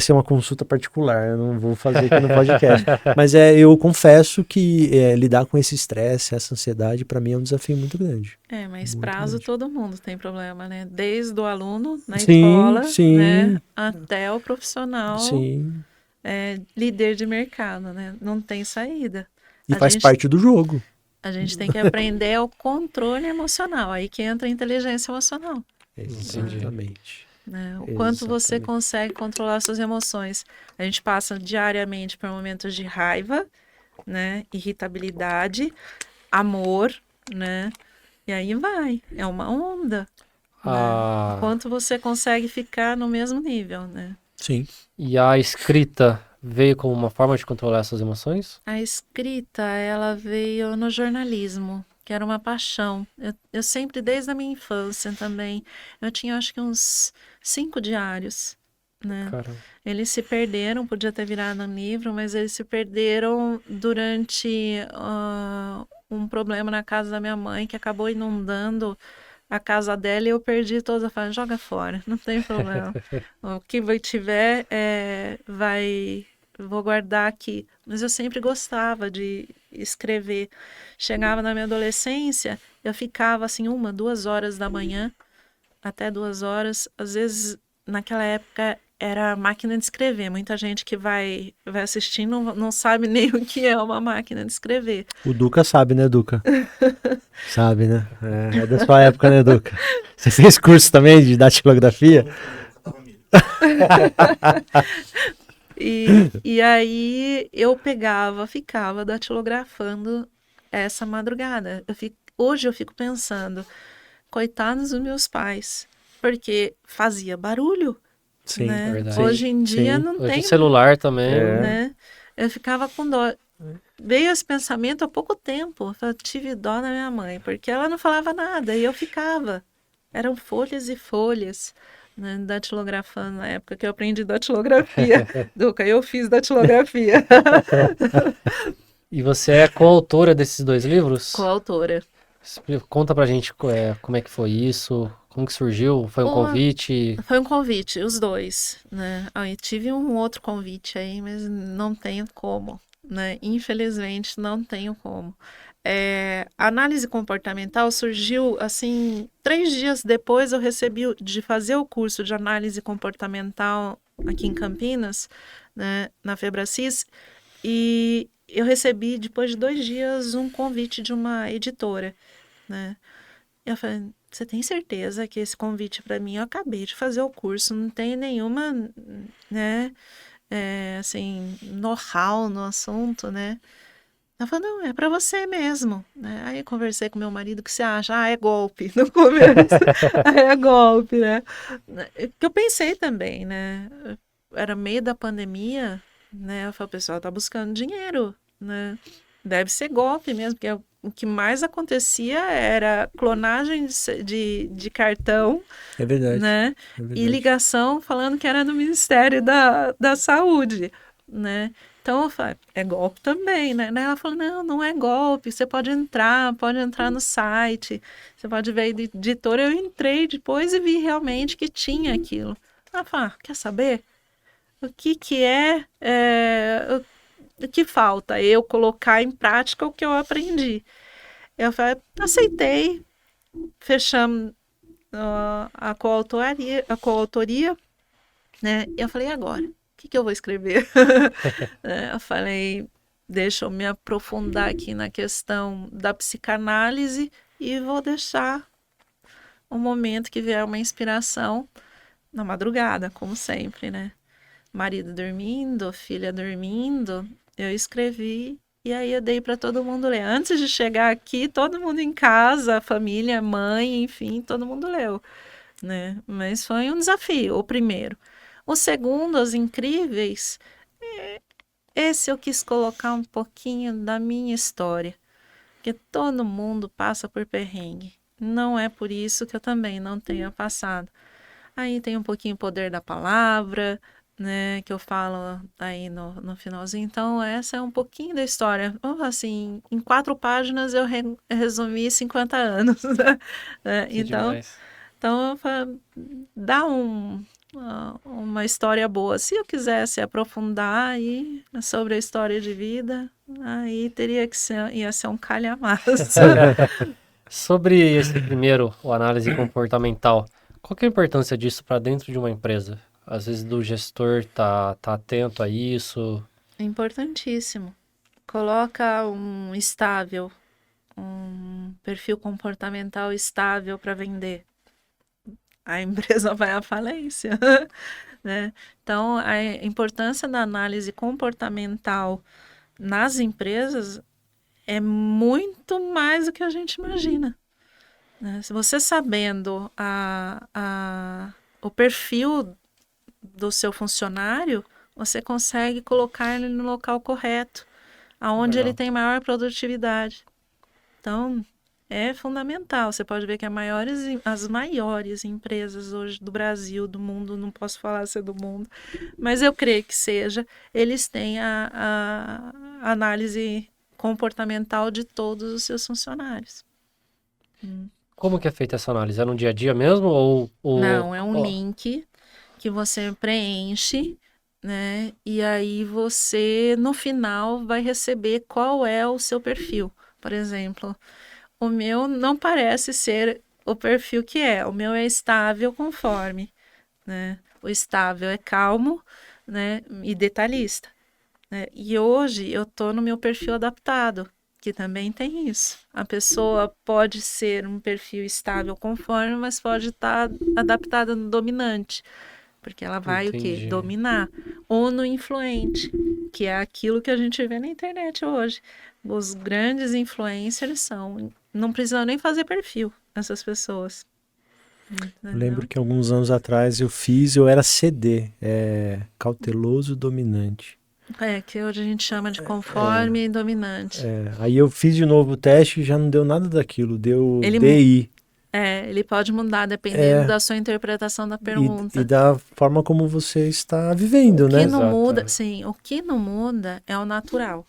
ser uma consulta particular, eu não vou fazer aqui no podcast. Mas eu confesso que lidar com esse estresse, essa ansiedade, para mim é um desafio muito grande. Mas muito prazo grande. Todo mundo tem problema, né? Desde o aluno na escola, né? Até o profissional, líder de mercado, né? Não tem saída. E faz parte do jogo. A gente tem que aprender o controle emocional, aí que entra a inteligência emocional. Exatamente. Né? O quanto você consegue controlar suas emoções. A gente passa diariamente por momentos de raiva, né? Irritabilidade, amor, né? E aí vai, é uma onda. Né? O quanto você consegue ficar no mesmo nível, né? Sim. E a escrita veio como uma forma de controlar essas emoções? A escrita, ela veio no jornalismo, que era uma paixão. Eu sempre, desde a minha infância também, eu tinha acho que uns 5 diários, né? Caramba. Eles se perderam, podia ter virado um livro, mas eles se perderam durante um problema na casa da minha mãe, que acabou inundando a casa dela e eu perdi todos. Eu falei, joga fora, não tem problema. O que tiver, vou guardar aqui. Mas eu sempre gostava de escrever. Chegava na minha adolescência, eu ficava assim 1, 2 horas da manhã, até 2 horas. Às vezes, naquela época, era máquina de escrever. Muita gente que vai assistir não sabe nem o que é uma máquina de escrever. O Duca sabe, né, Duca? Sabe, né? É da sua época, né, Duca? Você fez curso também de datilografia? E aí eu ficava datilografando essa madrugada. Hoje eu fico pensando, coitados dos meus pais, porque fazia barulho. Sim, né? é verdade. Hoje em dia não Hoje tem. O celular também. Né? Eu ficava com dó. Veio esse pensamento há pouco tempo. Eu tive dó da minha mãe, porque ela não falava nada e eu ficava. Eram folhas e folhas. Né, datilografando na época que eu aprendi datilografia. Duca, eu fiz datilografia. E você é coautora desses 2 livros? Coautora. Conta pra gente como é que foi isso, como que surgiu, foi um convite? Foi um convite, os 2, né? Eu tive um outro convite aí, mas não tenho como, né? Infelizmente, não tenho como. A análise comportamental surgiu, assim, 3 dias depois eu recebi de fazer o curso de análise comportamental aqui em Campinas, né, na Febracis, e eu recebi, depois de 2 dias, um convite de uma editora, né? Eu falei, você tem certeza que esse convite para mim, eu acabei de fazer o curso, não tem nenhuma, né, assim, know-how no assunto, né? Ela falou, não, é para você mesmo, né? Aí eu conversei com meu marido, o que você acha? É golpe, no começo, é golpe, né? Que eu pensei também, né? Era meio da pandemia, né? Eu falei, o pessoal tá buscando dinheiro, né? Deve ser golpe mesmo, porque o que mais acontecia era clonagem de cartão, É verdade. né? É E verdade. ligação falando que era do Ministério da Saúde, né? Então eu falei, é golpe também, né? Daí ela falou, não é golpe, você pode entrar no site, você pode ver a editora. Eu entrei depois e vi realmente que tinha aquilo. Ela falou, quer saber? O que o que falta? Eu colocar em prática o que eu aprendi. Eu falei, aceitei, fechamos a coautoria, né? E eu falei, e agora? O que eu vou escrever? Eu falei, deixa eu me aprofundar aqui na questão da psicanálise e vou deixar um momento que vier uma inspiração na madrugada, como sempre, né? Marido dormindo, filha dormindo, eu escrevi e aí eu dei para todo mundo ler. Antes de chegar aqui, todo mundo em casa, família, mãe, enfim, todo mundo leu, né? Mas foi um desafio, o primeiro. O segundo, Os Incríveis, esse eu quis colocar um pouquinho da minha história, porque todo mundo passa por perrengue. Não é por isso que eu também não tenha passado. Aí tem um pouquinho o poder da palavra, né, que eu falo aí no finalzinho. Então, essa é um pouquinho da história. Assim, em 4 páginas eu resumi 50 anos. Né? Que demais. Então dá uma história boa. Se eu quisesse aprofundar aí sobre a história de vida, aí ia ser um calhamaço. Sobre esse primeiro, o análise comportamental, qual que é a importância disso para dentro de uma empresa? Às vezes do gestor tá atento a isso. Importantíssimo. Coloca um estável, um perfil comportamental estável para vender. A empresa vai à falência, né? Então, a importância da análise comportamental nas empresas é muito mais do que a gente imagina, né? Se você sabendo o perfil do seu funcionário, você consegue colocar ele no local correto, aonde ele Legal. tem maior produtividade. Então, é fundamental. Você pode ver que as maiores empresas hoje do Brasil, do mundo, não posso falar se é do mundo, mas eu creio que seja, eles têm a análise comportamental de todos os seus funcionários. Como que é feita essa análise? É no dia a dia mesmo Não, é um link que você preenche, né? E aí você, no final, vai receber qual é o seu perfil. Por exemplo, o meu não parece ser o perfil que é. O meu é estável conforme, né? O estável é calmo, né? E detalhista, né? E hoje eu tô no meu perfil adaptado, que também tem isso. A pessoa pode ser um perfil estável conforme, mas pode estar adaptada no dominante, porque ela vai o quê? Entendi. Dominar. Ou no influente, que é aquilo que a gente vê na internet hoje. Os grandes influencers não precisam nem fazer perfil, essas pessoas. Eu lembro que alguns anos atrás eu era CD, cauteloso dominante. Que hoje a gente chama de conforme e dominante. Aí eu fiz de novo o teste e já não deu nada daquilo, deu Ele DI. Ele pode mudar dependendo da sua interpretação da pergunta. E da forma como você está vivendo, O que né? não Exato, muda, é. sim, o que não muda é o natural.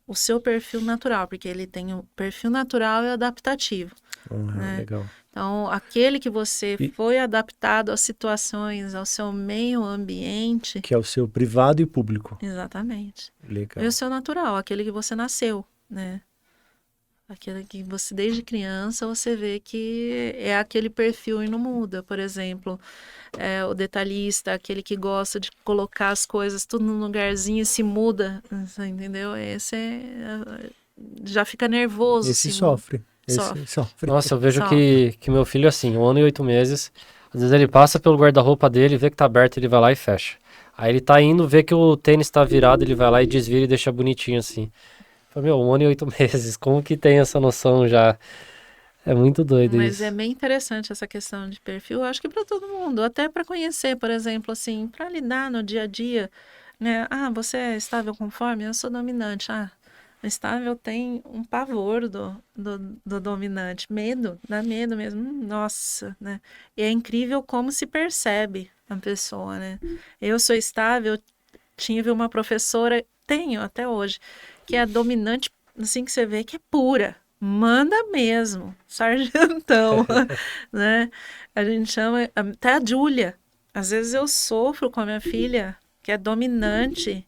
O seu perfil natural, porque ele tem o perfil natural e adaptativo. Né? Legal. Então, aquele que você E- foi adaptado às situações, ao seu meio ambiente, Que é o seu privado e público. exatamente. Legal. E o seu natural, aquele que você nasceu, né? Aquele que você, desde criança, você vê que é aquele perfil e não muda. Por exemplo, o detalhista, aquele que gosta de colocar as coisas tudo num lugarzinho e se muda, você entendeu? Já fica nervoso. Esse se sofre. Sofre. Esse sofre. Nossa, eu vejo Sofre. que meu filho, assim, 1 ano e 8 meses, às vezes ele passa pelo guarda-roupa dele, vê que tá aberto, ele vai lá e fecha. Aí ele tá indo, vê que o tênis tá virado, ele vai lá e desvira e deixa bonitinho assim. Falei, 1 ano e 8 meses, como que tem essa noção já? É muito doido Mas isso. é bem interessante essa questão de perfil, eu acho que para todo mundo, até para conhecer, por exemplo, assim, para lidar no dia a dia, né? Você é estável conforme, eu sou dominante. O estável tem um pavor do dominante, medo, dá medo mesmo, nossa, né? E é incrível como se percebe a pessoa, né? Eu sou estável, tive uma professora, tenho até hoje, que é dominante, assim que você vê que é pura, manda mesmo, sargentão, né? A gente chama, até a Júlia, às vezes eu sofro com a minha filha, que é dominante,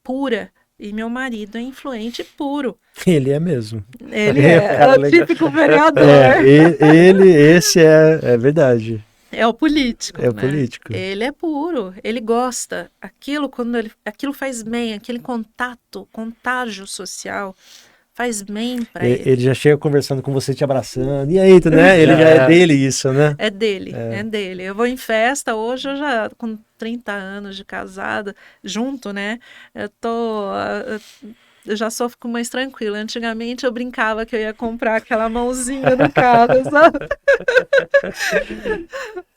pura, e meu marido é influente puro. Ele é mesmo. Ele É, é cara o legal. típico vereador. Esse é verdade. É o político, É o né? político. Ele é puro, ele gosta. Aquilo, aquilo faz bem, aquele contágio social, faz bem para ele. Ele já chega conversando com você, te abraçando. E aí, né? Ele já é dele isso, né? É dele. Eu vou em festa, hoje eu já, com 30 anos de casada, junto, né? Eu já sou mais tranquila. Antigamente eu brincava que eu ia comprar aquela mãozinha no carro, sabe?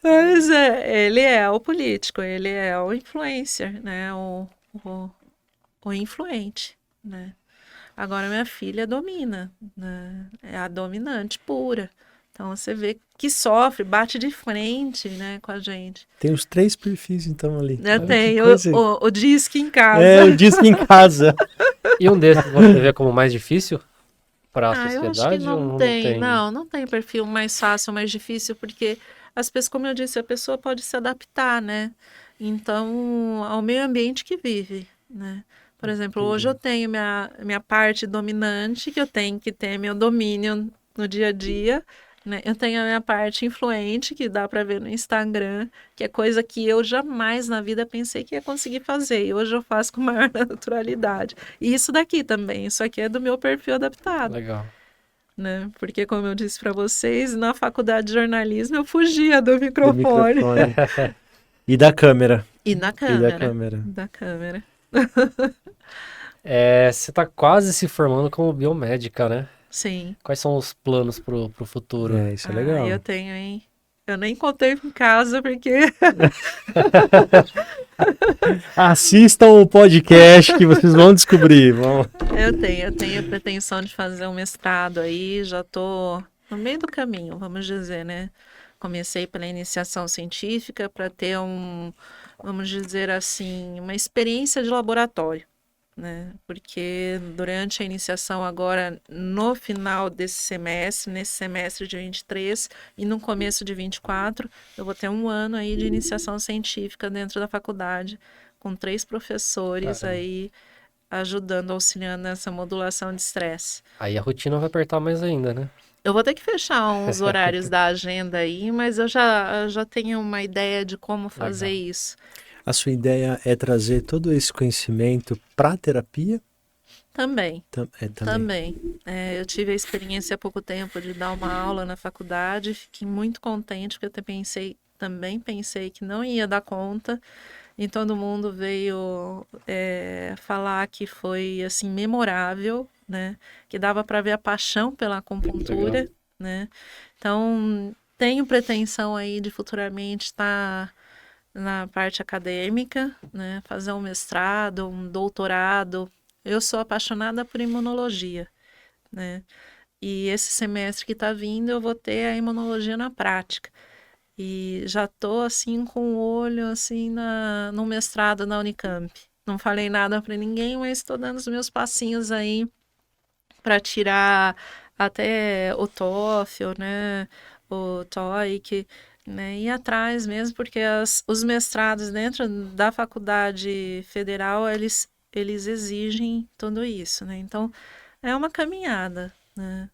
Mas ele é o político, ele é o influencer, né? O influente, né? Agora minha filha domina, né? É a dominante pura. Então você vê que sofre, bate de frente, né, com a gente. Tem os 3 perfis, então, ali. Eu Olha que tenho coisa. o disque em casa. É, o disco em casa. E um desses você vê como mais difícil para a Eu acho que sociedade ou não não tem. tem? Não tem perfil mais fácil, mais difícil, porque as pessoas, como eu disse, a pessoa pode se adaptar, né? Então, ao meio ambiente que vive, né? Por exemplo, hoje eu tenho minha parte dominante, que eu tenho que ter meu domínio no dia a dia, né? Eu tenho a minha parte influente, que dá para ver no Instagram, que é coisa que eu jamais na vida pensei que ia conseguir fazer. E hoje eu faço com maior naturalidade. E isso daqui também, isso aqui é do meu perfil adaptado. Legal. Né? Porque, como eu disse para vocês, na faculdade de jornalismo eu fugia do Do microfone. microfone. E da câmera. E da E da câmera. câmera. Da câmera. Você está quase se formando como biomédica, né? Sim. Quais são os planos pro futuro? É, isso é legal. Eu tenho, hein? Eu nem contei em casa porque Assistam o podcast que vocês vão descobrir. eu tenho pretensão de fazer um mestrado aí, já tô no meio do caminho, vamos dizer, né? Comecei pela iniciação científica para ter vamos dizer assim, uma experiência de laboratório, né? Porque durante a iniciação agora, no final desse semestre, nesse semestre de 23 e no começo de 24, eu vou ter um ano aí de iniciação científica dentro da faculdade, com 3 professores aí ajudando, auxiliando nessa modulação de estresse. Aí a rotina vai apertar mais ainda, né? Eu vou ter que fechar uns horários da agenda aí, mas eu já tenho uma ideia de como fazer Legal. isso. A sua ideia é trazer todo esse conhecimento para a terapia? Também. Também. Eu tive a experiência há pouco tempo de dar uma aula na faculdade, fiquei muito contente, porque eu também pensei que não ia dar conta, e todo mundo veio falar que foi assim memorável, né? Que dava para ver a paixão pela acupuntura, Legal. né? Então, tenho pretensão aí de futuramente estar na parte acadêmica, né? Fazer um mestrado, um doutorado. Eu sou apaixonada por imunologia, né? E esse semestre que está vindo eu vou ter a imunologia na prática. E já tô assim com o olho assim no mestrado na Unicamp. Não falei nada para ninguém, mas estou dando os meus passinhos aí para tirar até o TOEFL, né? O TOEIC, né? Ir atrás mesmo, porque os mestrados dentro da faculdade federal, eles exigem tudo isso, né? Então, é uma caminhada, né?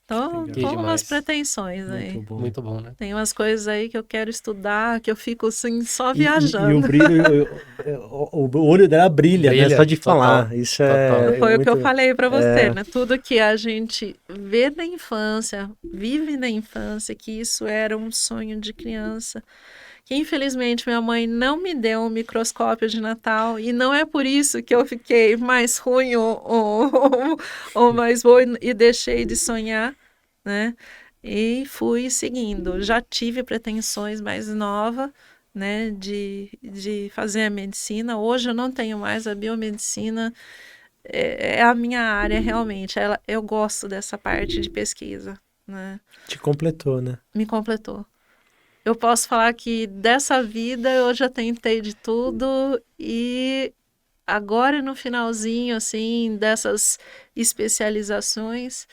Então, Que tô umas demais. pretensões aí. Muito bom. Muito bom, né? Tem umas coisas aí que eu quero estudar, que eu fico assim, só E o viajando. brilho, o olho dela brilha, né? Brilha, Só de total, falar. Isso total. Foi o que eu muito... falei para você, né? Tudo que a gente vê na infância, vive na infância, que isso era um sonho de criança. Que infelizmente minha mãe não me deu um microscópio de Natal, e não é por isso que eu fiquei mais ruim ou mais boa e deixei de sonhar, né? E fui seguindo. Já tive pretensões mais novas, né, de fazer a medicina. Hoje eu não tenho mais a biomedicina. é a minha área realmente. Eu gosto dessa parte de pesquisa, né? Te completou, né? Me completou. Eu posso falar que dessa vida eu já tentei de tudo e agora no finalzinho, assim, dessas especializações,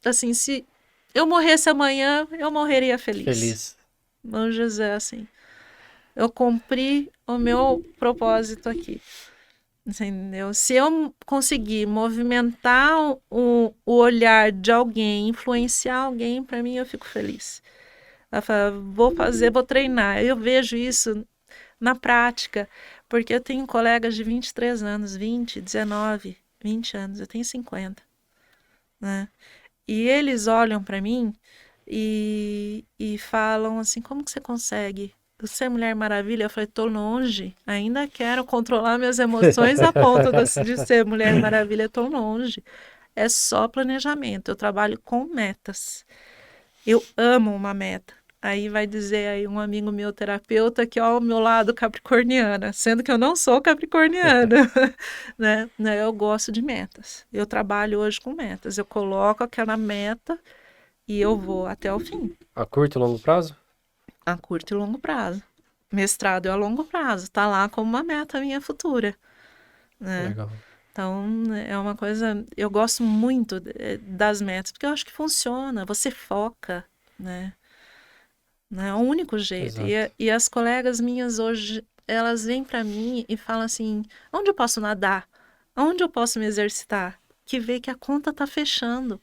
assim, se eu morresse amanhã, eu morreria feliz. Feliz. Vamos dizer assim. Eu cumpri o meu propósito aqui. Entendeu? Se eu conseguir movimentar o olhar de alguém, influenciar alguém, para mim eu fico feliz. Ela fala, vou treinar. Eu vejo isso na prática, porque eu tenho colegas de 23 anos, 20, 19, 20 anos, eu tenho 50, né? E eles olham para mim e falam assim, como que você consegue? Você é Mulher Maravilha? Eu falei, tô longe, ainda quero controlar minhas emoções a ponto de ser Mulher Maravilha, tô longe. É só planejamento, eu trabalho com metas. Eu amo uma meta. Aí vai dizer aí um amigo meu terapeuta que ó, o meu lado capricorniana, sendo que eu não sou capricorniana, né? Eu gosto de metas. Eu trabalho hoje com metas. Eu coloco aquela meta e eu vou até o fim, A curto e longo prazo? a curto e longo prazo. Mestrado é a longo prazo, tá lá como uma meta minha futura, né? Legal. Então, é uma coisa, eu gosto muito das metas, porque eu acho que funciona, você foca, né? Né? É o único jeito. Exato. E as colegas minhas hoje, elas vêm para mim e falam assim: onde eu posso nadar? Onde eu posso me exercitar? Que vê que a conta tá fechando.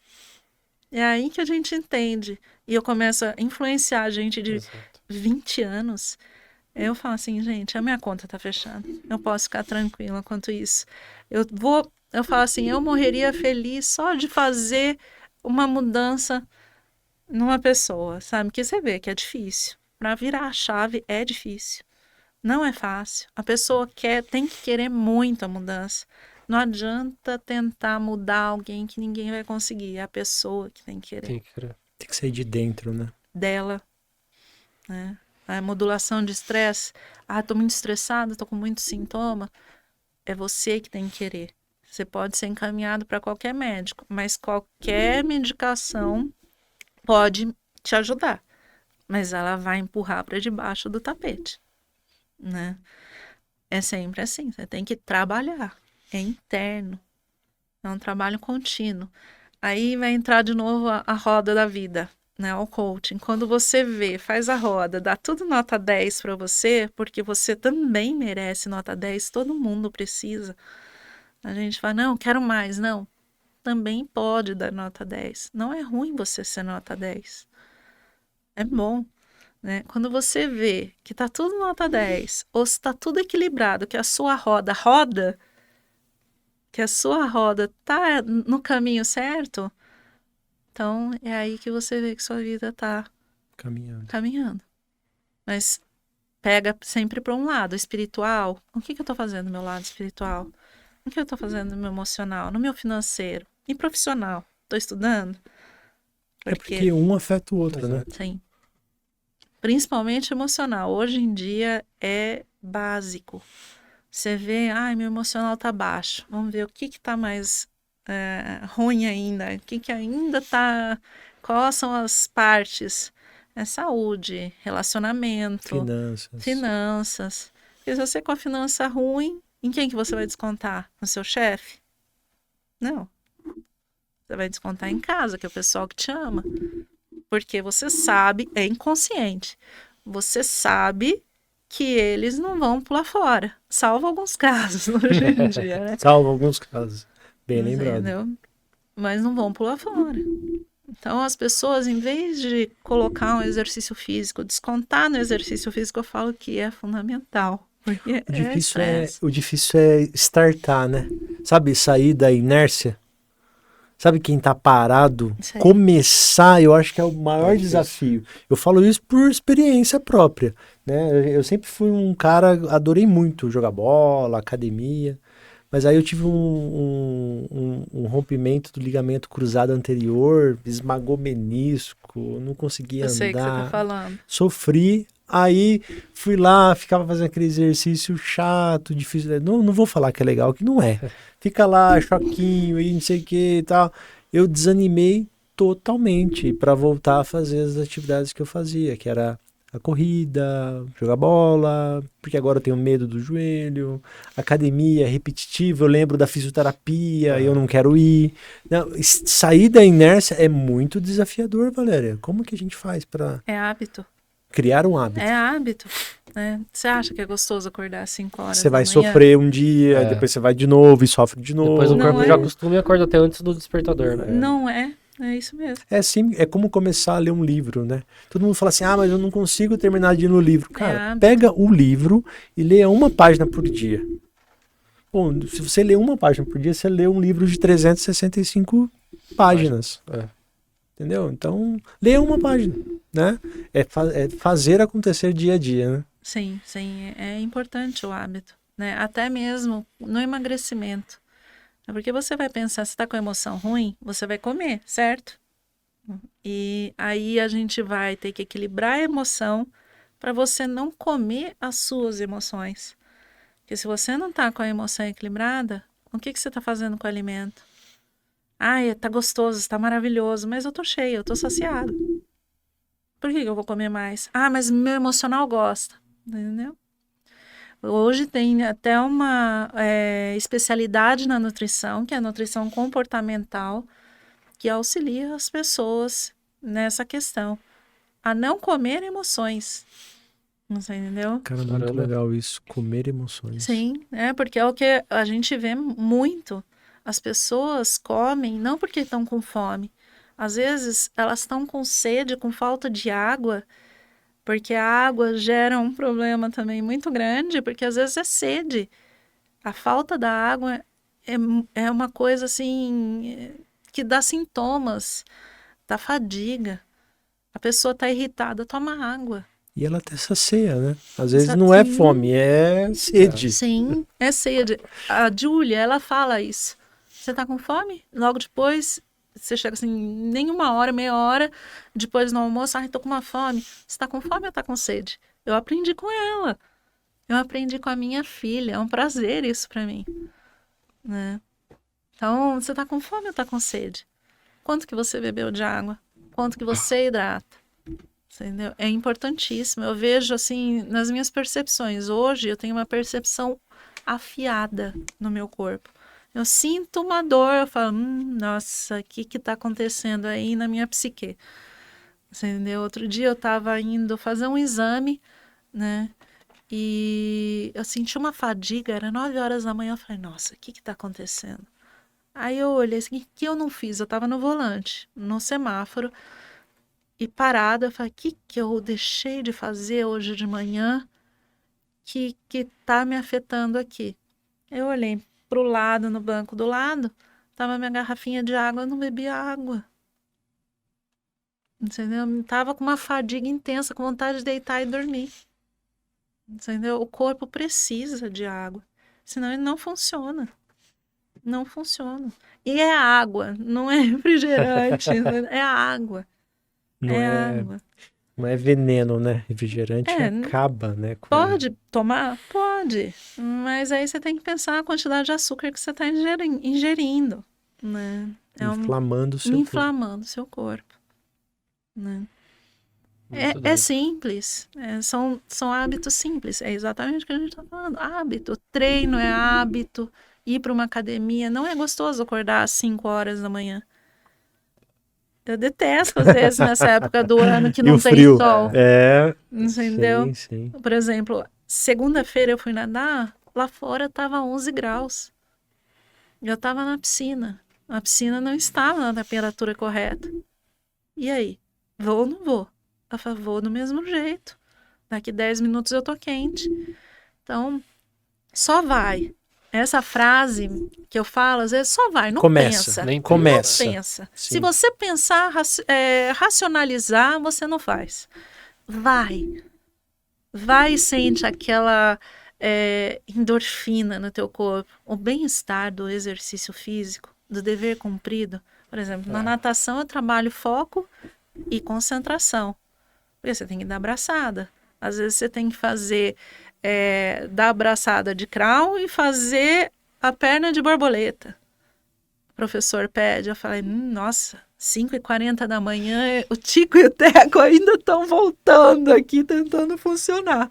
É aí que a gente entende. E eu começo a influenciar a gente de Exato. 20 anos. Eu falo assim, gente, a minha conta tá fechando. Eu posso ficar tranquila quanto isso. Eu falo assim, eu morreria feliz só de fazer uma mudança numa pessoa, sabe? Que você vê que é difícil. Para virar a chave é difícil. Não é fácil. A pessoa tem que querer muito a mudança. Não adianta tentar mudar alguém que ninguém vai conseguir. É a pessoa que tem que querer. Tem que crer. Tem que sair de dentro, né? Dela, né? A modulação de estresse. Ah, tô muito estressada, tô com muito sintoma. É você que tem que querer. Você pode ser encaminhado para qualquer médico, mas qualquer medicação pode te ajudar, mas ela vai empurrar para debaixo do tapete, né? É sempre assim, você tem que trabalhar, é interno, é um trabalho contínuo. Aí vai entrar de novo a roda da vida, né? O coaching. Quando você vê, faz a roda, dá tudo nota 10 para você, porque você também merece nota 10, todo mundo precisa. A gente fala, não, quero mais, não. Também pode dar nota 10. Não é ruim você ser nota 10. É bom. Né? Quando você vê que tá tudo nota 10, ou se tá tudo equilibrado, que a sua roda roda, que a sua roda tá no caminho certo, então é aí que você vê que sua vida tá Caminhando. caminhando. Mas pega sempre para um lado espiritual. O que eu tô fazendo no meu lado espiritual? O que eu tô fazendo no meu emocional, no meu financeiro e profissional? Tô estudando? É Porque, porque um afeta o outro, né? Exato. sim, principalmente emocional. Hoje em dia é básico. Você vê, ai, meu emocional tá baixo. Vamos ver o que tá mais ruim ainda. O que ainda tá. Quais são as partes? É saúde, relacionamento, Finanças. finanças. Porque se você com a finança ruim, em quem que você vai descontar? No seu chefe? Não. Você vai descontar em casa, que é o pessoal que te ama. Porque você sabe, é inconsciente. Você sabe que eles não vão pular fora. Salvo alguns casos hoje em dia, né? Salvo alguns casos. Bem lembrado. Entendeu? Mas não vão pular fora. Então, as pessoas, em vez de colocar um exercício físico, descontar no exercício físico, eu falo que é fundamental. Porque é estresse. O difícil é startar, né? Sabe, sair da inércia. Sabe quem tá parado? Isso aí. Começar, eu acho que é o maior É difícil. desafio. Eu falo isso por experiência própria, né? Eu sempre fui um cara, adorei muito jogar bola, academia, mas aí eu tive um rompimento do ligamento cruzado anterior, esmagou menisco, não conseguia Eu sei o que você tá andar, falando. sofri Aí fui lá, ficava fazendo aquele exercício chato, difícil. Não vou falar que é legal, que não é. Fica lá, choquinho e não sei o que e tal. Eu desanimei totalmente para voltar a fazer as atividades que eu fazia, que era a corrida, jogar bola, porque agora eu tenho medo do joelho, academia repetitiva, eu lembro da fisioterapia, eu não quero ir. Não, sair da inércia é muito desafiador, Valéria. Como que a gente faz para É hábito. criar um hábito? É hábito. Né? Você acha que é gostoso acordar às 5 horas Você vai da manhã? sofrer um dia, depois você vai de novo e sofre de novo. Depois o Não corpo é? já acostuma e acorda até antes do despertador, né? Não é. É isso mesmo. É assim, é como começar a ler um livro, né? Todo mundo fala assim, mas eu não consigo terminar de ir no livro. Cara, hábito. pega o livro e leia uma página por dia. Bom, se você lê uma página por dia, você lê um livro de 365 páginas. Entendeu? Então, leia uma página, né? É fazer acontecer dia a dia, né? Sim, é importante o hábito, né? Até mesmo no emagrecimento. Porque você vai pensar, se está com emoção ruim, você vai comer, certo? E aí a gente vai ter que equilibrar a emoção para você não comer as suas emoções. Porque se você não está com a emoção equilibrada, o que você está fazendo com o alimento? Tá gostoso, está maravilhoso, mas eu tô cheia, eu tô saciado. Por que eu vou comer mais? Mas meu emocional gosta, entendeu? Hoje tem até uma especialidade na nutrição, que é a nutrição comportamental, que auxilia as pessoas nessa questão, a não comer emoções. Você entendeu? Cara, muito legal isso, comer emoções. Sim, porque é o que a gente vê muito. As pessoas comem não porque estão com fome. Às vezes elas estão com sede, com falta de água, porque a água gera um problema também muito grande, porque às vezes é sede. A falta da água é uma coisa assim que dá sintomas da fadiga. A pessoa está irritada, toma água. E ela até sacia, né? Às vezes não é fome, é sede. Sim, é sede. A Júlia, ela fala isso. Você tá com fome? Logo depois, você chega assim, nem uma hora, meia hora, depois no almoço, tô com uma fome. Você tá com fome ou tá com sede? Eu aprendi com ela. Eu aprendi com a minha filha. É um prazer isso pra mim. Né? Então, você tá com fome ou tá com sede? Quanto que você bebeu de água? Quanto que você hidrata? Entendeu? É importantíssimo. Eu vejo assim, nas minhas percepções. Hoje eu tenho uma percepção afiada no meu corpo. Eu sinto uma dor, eu falo, nossa, o que está acontecendo aí na minha psique? Entendeu? Outro dia eu estava indo fazer um exame, né? E eu senti uma fadiga, era 9 horas da manhã, eu falei, nossa, o que está acontecendo? Aí eu olhei assim, o que eu não fiz? Eu estava no volante, no semáforo, e parada, eu falei, o que eu deixei de fazer hoje de manhã que tá me afetando aqui? Eu olhei pro lado, no banco do lado, tava minha garrafinha de água, eu não bebi água. Entendeu? Eu tava com uma fadiga intensa, com vontade de deitar e dormir. Entendeu? O corpo precisa de água, senão ele não funciona. Não funciona. E é água, não é refrigerante, é água. Água. Não é veneno, né? Refrigerante acaba, né? Pode tomar? Pode. Mas aí você tem que pensar a quantidade de açúcar que você está ingerindo, né? Inflamando o seu corpo. Inflamando o seu corpo. Né? É simples. São hábitos simples. É exatamente o que a gente está falando. Hábito. Treino é hábito. Ir para uma academia. Não é gostoso acordar às 5 horas da manhã. Eu detesto, às vezes, nessa época do ano que não tem frio. sol. Entendeu? Sim, sim. Por exemplo, segunda-feira eu fui nadar, lá fora estava 11 graus. Eu estava na piscina. A piscina não estava na temperatura correta. E aí? Vou ou não vou? Eu falei, vou do mesmo jeito. Daqui 10 minutos eu tô quente. Então, só vai. Essa frase que eu falo, às vezes, só vai, não pensa. Nem começa. Não pensa. Se você pensar, racionalizar, você não faz. Vai. Vai e sente aquela endorfina no teu corpo. O bem-estar do exercício físico, do dever cumprido. Por exemplo, na natação eu trabalho foco e concentração. Porque você tem que dar abraçada. Às vezes você tem que fazer, dar abraçada de crawl e fazer a perna de borboleta. O professor pede, eu falei, nossa, 5h40 da manhã, o Tico e o Teco ainda estão voltando aqui, tentando funcionar.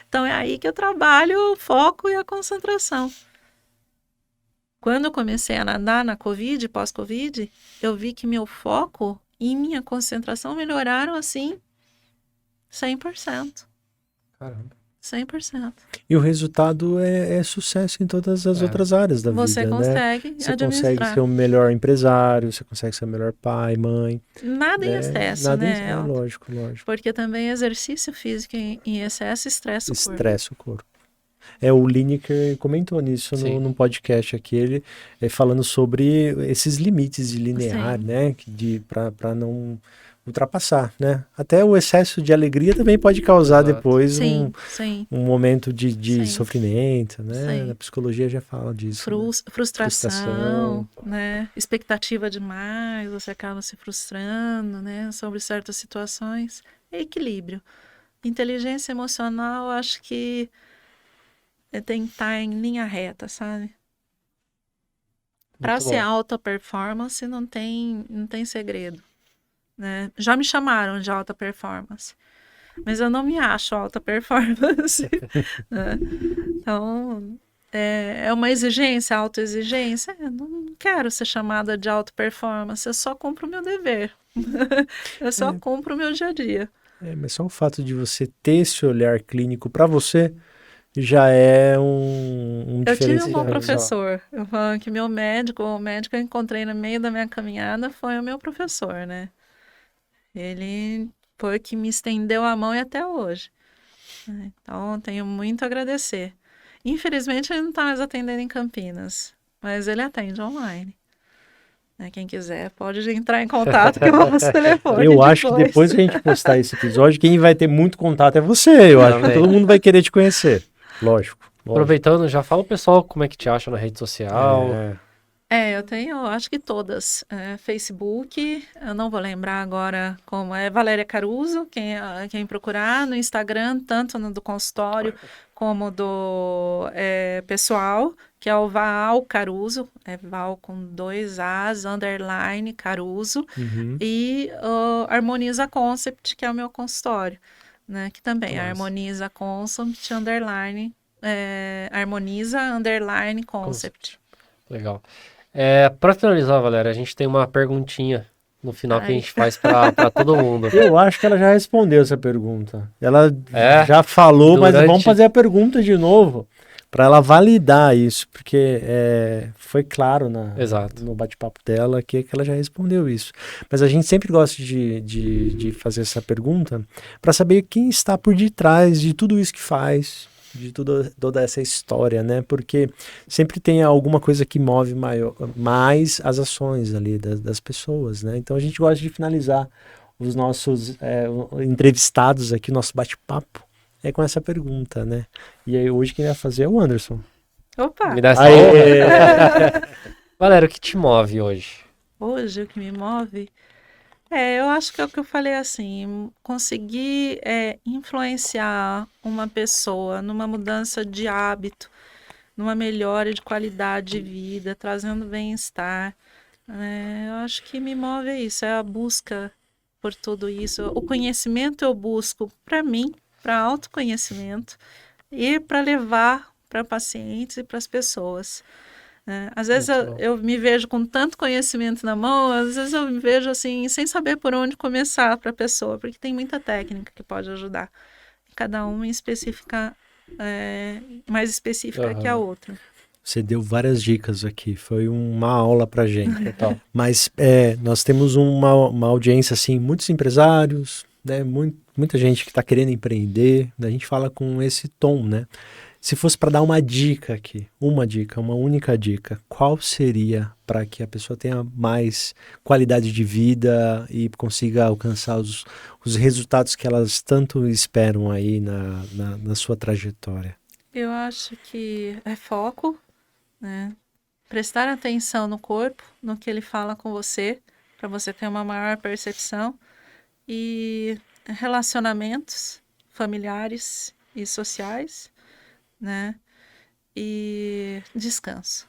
Então é aí que eu trabalho o foco e a concentração. Quando eu comecei a nadar na Covid, pós-Covid, eu vi que meu foco e minha concentração melhoraram assim 100%. Caramba. 100%. E o resultado é sucesso em todas as outras áreas da Você vida, né? consegue Você consegue administrar. ser o melhor empresário, você consegue ser o melhor pai, mãe. Nada em excesso, Nada né, Elton? lógico. Porque também exercício físico em excesso estressa o corpo. Estressa o corpo. O Lineker comentou nisso num podcast aqui, ele falando sobre esses limites de linear, Sim. né? Para não ultrapassar, né? Até o excesso de alegria também pode causar depois Sim. um momento de Sim. sofrimento, né? Sim. A psicologia já fala disso. Frustração, né? Expectativa demais, você acaba se frustrando, né? Sobre certas situações. É equilíbrio. Inteligência emocional, acho que tem que estar em linha reta, sabe? Para ser alta performance não tem segredo, né? Já me chamaram de alta performance, mas eu não me acho alta performance, né? Então, é uma exigência, autoexigência. Eu não quero ser chamada de alta performance, eu só cumpro o meu dever. Eu só cumpro o meu dia a dia. Mas só o fato de você ter esse olhar clínico para você já é um Eu tive diferencial. um bom professor. Eu falo que o médico que eu encontrei no meio da minha caminhada foi o meu professor, né? Ele foi que me estendeu a mão e até hoje. Então, tenho muito a agradecer. Infelizmente, ele não está mais atendendo em Campinas, mas ele atende online. Quem quiser pode entrar em contato que eu passo o telefone. Eu acho que depois que a gente postar esse episódio, quem vai ter muito contato é você. Eu acho que todo mundo vai querer te conhecer. Lógico. Aproveitando, já fala o pessoal como é que te acha na rede social. Eu tenho, acho que todas. Facebook, eu não vou lembrar agora como é, Valéria Caruso, quem procurar no Instagram, tanto no do consultório como do pessoal, que é o Val Caruso, Val com 2 As, _ Caruso, e Harmoniza Concept, que é o meu consultório, né, que também é Harmoniza Concept, Harmoniza _ Concept. Legal. Para finalizar, Valéria, a gente tem uma perguntinha no final que a gente faz para todo mundo. Eu acho que ela já respondeu essa pergunta. Ela já falou, mas vamos fazer a pergunta de novo para ela validar isso, porque foi claro no bate-papo dela que ela já respondeu isso. Mas a gente sempre gosta de fazer essa pergunta para saber quem está por detrás de tudo isso que faz, de toda essa história, né? Porque sempre tem alguma coisa que move mais as ações ali das pessoas, né? Então a gente gosta de finalizar os nossos entrevistados aqui, o nosso bate-papo, com essa pergunta, né? E aí hoje quem vai fazer é o Anderson. Opa! Me dá essa honra. Valéria, o que te move hoje? Hoje o que me move... eu acho que é o que eu falei assim, conseguir influenciar uma pessoa numa mudança de hábito, numa melhora de qualidade de vida, trazendo bem-estar. Eu acho que me move isso, é a busca por tudo isso. O conhecimento eu busco para mim, para autoconhecimento e para levar para pacientes e para as pessoas. Às vezes eu me vejo com tanto conhecimento na mão, às vezes eu me vejo assim, sem saber por onde começar para a pessoa, porque tem muita técnica que pode ajudar. Cada uma específica, mais específica que a outra. Você deu várias dicas aqui, foi uma aula pra gente. Mas nós temos uma audiência, assim, muitos empresários, né, muita gente que está querendo empreender, a gente fala com esse tom, né? Se fosse para dar uma dica aqui, uma única dica, qual seria para que a pessoa tenha mais qualidade de vida e consiga alcançar os resultados que elas tanto esperam aí na sua trajetória? Eu acho que é foco, né? Prestar atenção no corpo, no que ele fala com você, para você ter uma maior percepção, e relacionamentos, familiares e sociais, né? E descanso.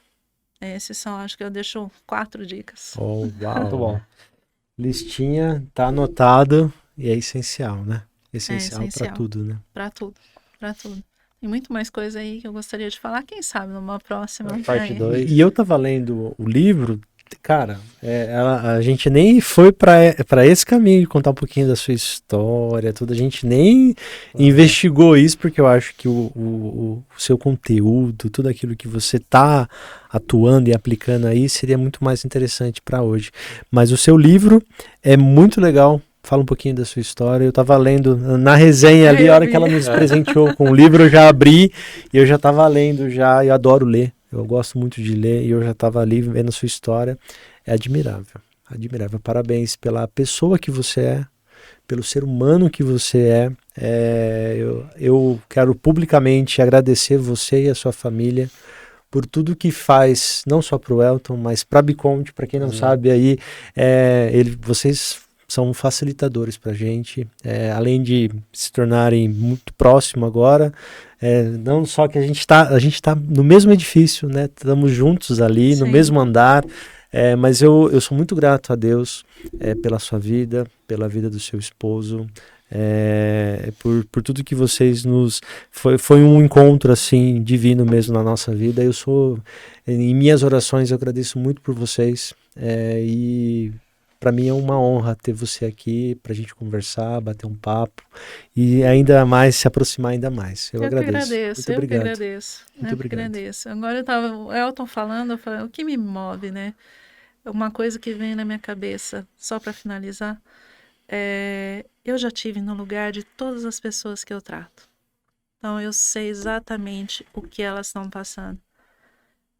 Esses são, acho que eu deixo 4 dicas. Oh, uau. Muito bom. Listinha, tá anotado e é essencial, né? Essencial para essencial. tudo, né? Para tudo, para tudo. Tem muito mais coisa aí que eu gostaria de falar, quem sabe numa próxima. Parte 2. E eu tava lendo o livro, cara, a gente nem foi para esse caminho de contar um pouquinho da sua história, tudo. A gente nem investigou isso, porque eu acho que o seu conteúdo, tudo aquilo que você tá atuando e aplicando aí, seria muito mais interessante para hoje. Mas o seu livro é muito legal. Fala um pouquinho da sua história. Eu tava lendo na resenha ali, a hora que ela nos presenteou com o livro, eu já abri e eu já tava lendo já, eu adoro ler. Eu gosto muito de ler e eu já estava ali vendo a sua história. É admirável, admirável. Parabéns pela pessoa que você é, pelo ser humano que você é. Eu quero publicamente agradecer você e a sua família por tudo que faz, não só para o Elton, mas para a Biconte. Para quem não sabe aí, vocês são facilitadores para a gente, além de se tornarem muito próximo agora, não só que a gente tá no mesmo edifício, né? Estamos juntos ali, no mesmo andar, mas eu sou muito grato a Deus pela sua vida, pela vida do seu esposo, por tudo que vocês foi um encontro assim divino mesmo na nossa vida. Em minhas orações eu agradeço muito por vocês, e para mim é uma honra ter você aqui para a gente conversar, bater um papo e ainda mais se aproximar ainda mais. Eu agradeço. Muito obrigado. Muito obrigado. Agora o Elton falando, eu falei, o que me move, né? Uma coisa que vem na minha cabeça, só para finalizar, eu já tive no lugar de todas as pessoas que eu trato. Então eu sei exatamente o que elas estão passando.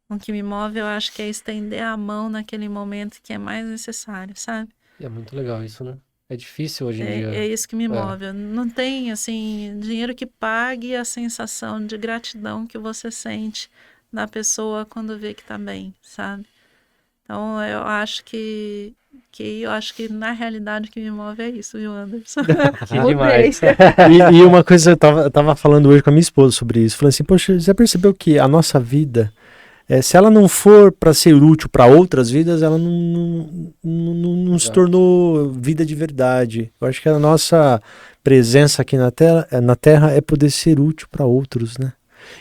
O que me move, eu acho que é estender a mão naquele momento que é mais necessário, sabe? E é muito legal isso, né? É difícil hoje em dia. É isso que me move. Não tem, assim, dinheiro que pague a sensação de gratidão que você sente da pessoa quando vê que tá bem, sabe? Então, eu acho que na realidade o que me move é isso, viu, Anderson? Que demais. E uma coisa, eu tava falando hoje com a minha esposa sobre isso. Falei assim, poxa, você percebeu que a nossa vida, se ela não for para ser útil para outras vidas, ela não se tornou vida de verdade. Eu acho que a nossa presença aqui na Terra é poder ser útil para outros, né?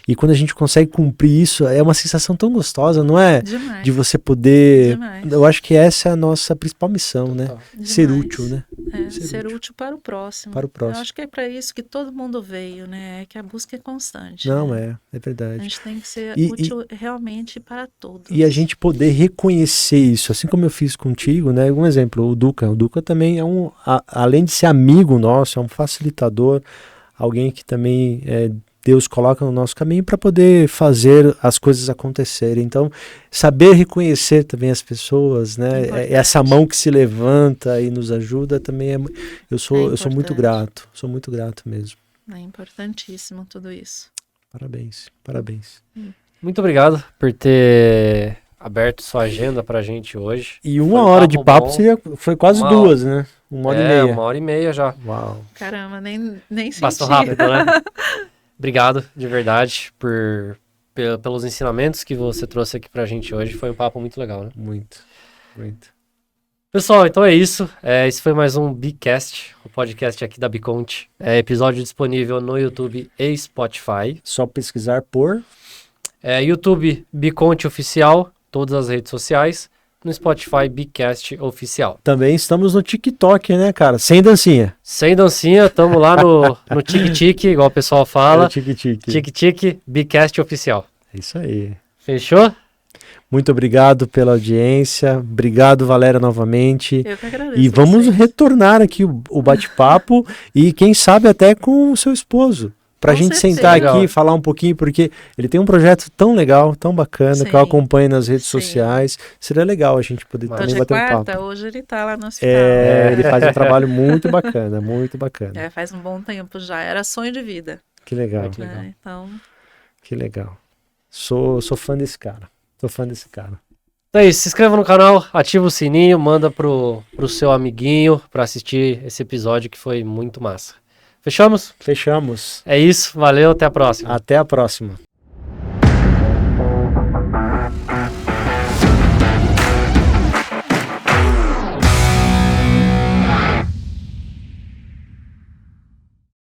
E quando a gente consegue cumprir isso, é uma sensação tão gostosa, não é? Demais. De você poder... Demais. Eu acho que essa é a nossa principal missão, né? Demais. Ser útil, né? Ser útil para o próximo. Para o próximo. Eu acho que é para isso que todo mundo veio, né? É que a busca é constante. Não, né? é verdade. A gente tem que ser útil realmente para todos. E a gente poder reconhecer isso, assim como eu fiz contigo, né? Um exemplo, o Duca. O Duca também além de ser amigo nosso, é um facilitador, alguém que também Deus coloca no nosso caminho para poder fazer as coisas acontecerem. Então, saber reconhecer também as pessoas, né? Essa mão que se levanta e nos ajuda também eu sou muito grato, mesmo. É importantíssimo tudo isso. Parabéns. Muito obrigado por ter aberto sua agenda pra gente hoje. E uma hora de papo foi quase 2, né? 1h30. 1h30 já. Uau. Caramba, nem senti. Passou rápido, né? Obrigado, de verdade, pelos ensinamentos que você trouxe aqui pra gente hoje. Foi um papo muito legal, né? Muito. Pessoal, então é isso. Esse foi mais um Bicast, o podcast aqui da Biconte. Episódio disponível no YouTube e Spotify. Só pesquisar por... YouTube Biconte Oficial, todas as redes sociais. No Spotify, Bicast Oficial. Também estamos no TikTok, né, cara? Sem dancinha. Sem dancinha, estamos lá no Tic-Tic, igual o pessoal fala. Tic-Tic. Tic-Tic, Bicast Oficial. É isso aí. Fechou? Muito obrigado pela audiência. Obrigado, Valéria, novamente. Eu que agradeço. E vamos retornar aqui o bate-papo e quem sabe até com o seu esposo. Pra gente sentar aqui e falar um pouquinho, porque ele tem um projeto tão legal, tão bacana, que eu acompanho nas redes sociais. Seria legal a gente poder também bater um papo. Hoje ele tá lá no hospital. Ele faz um trabalho muito bacana, muito bacana. Faz um bom tempo já, era sonho de vida. Que legal. Então... Que legal. Sou fã desse cara. Então é isso, se inscreva no canal, ativa o sininho, manda pro seu amiguinho pra assistir esse episódio que foi muito massa. Fechamos? Fechamos. É isso, valeu, até a próxima. Até a próxima.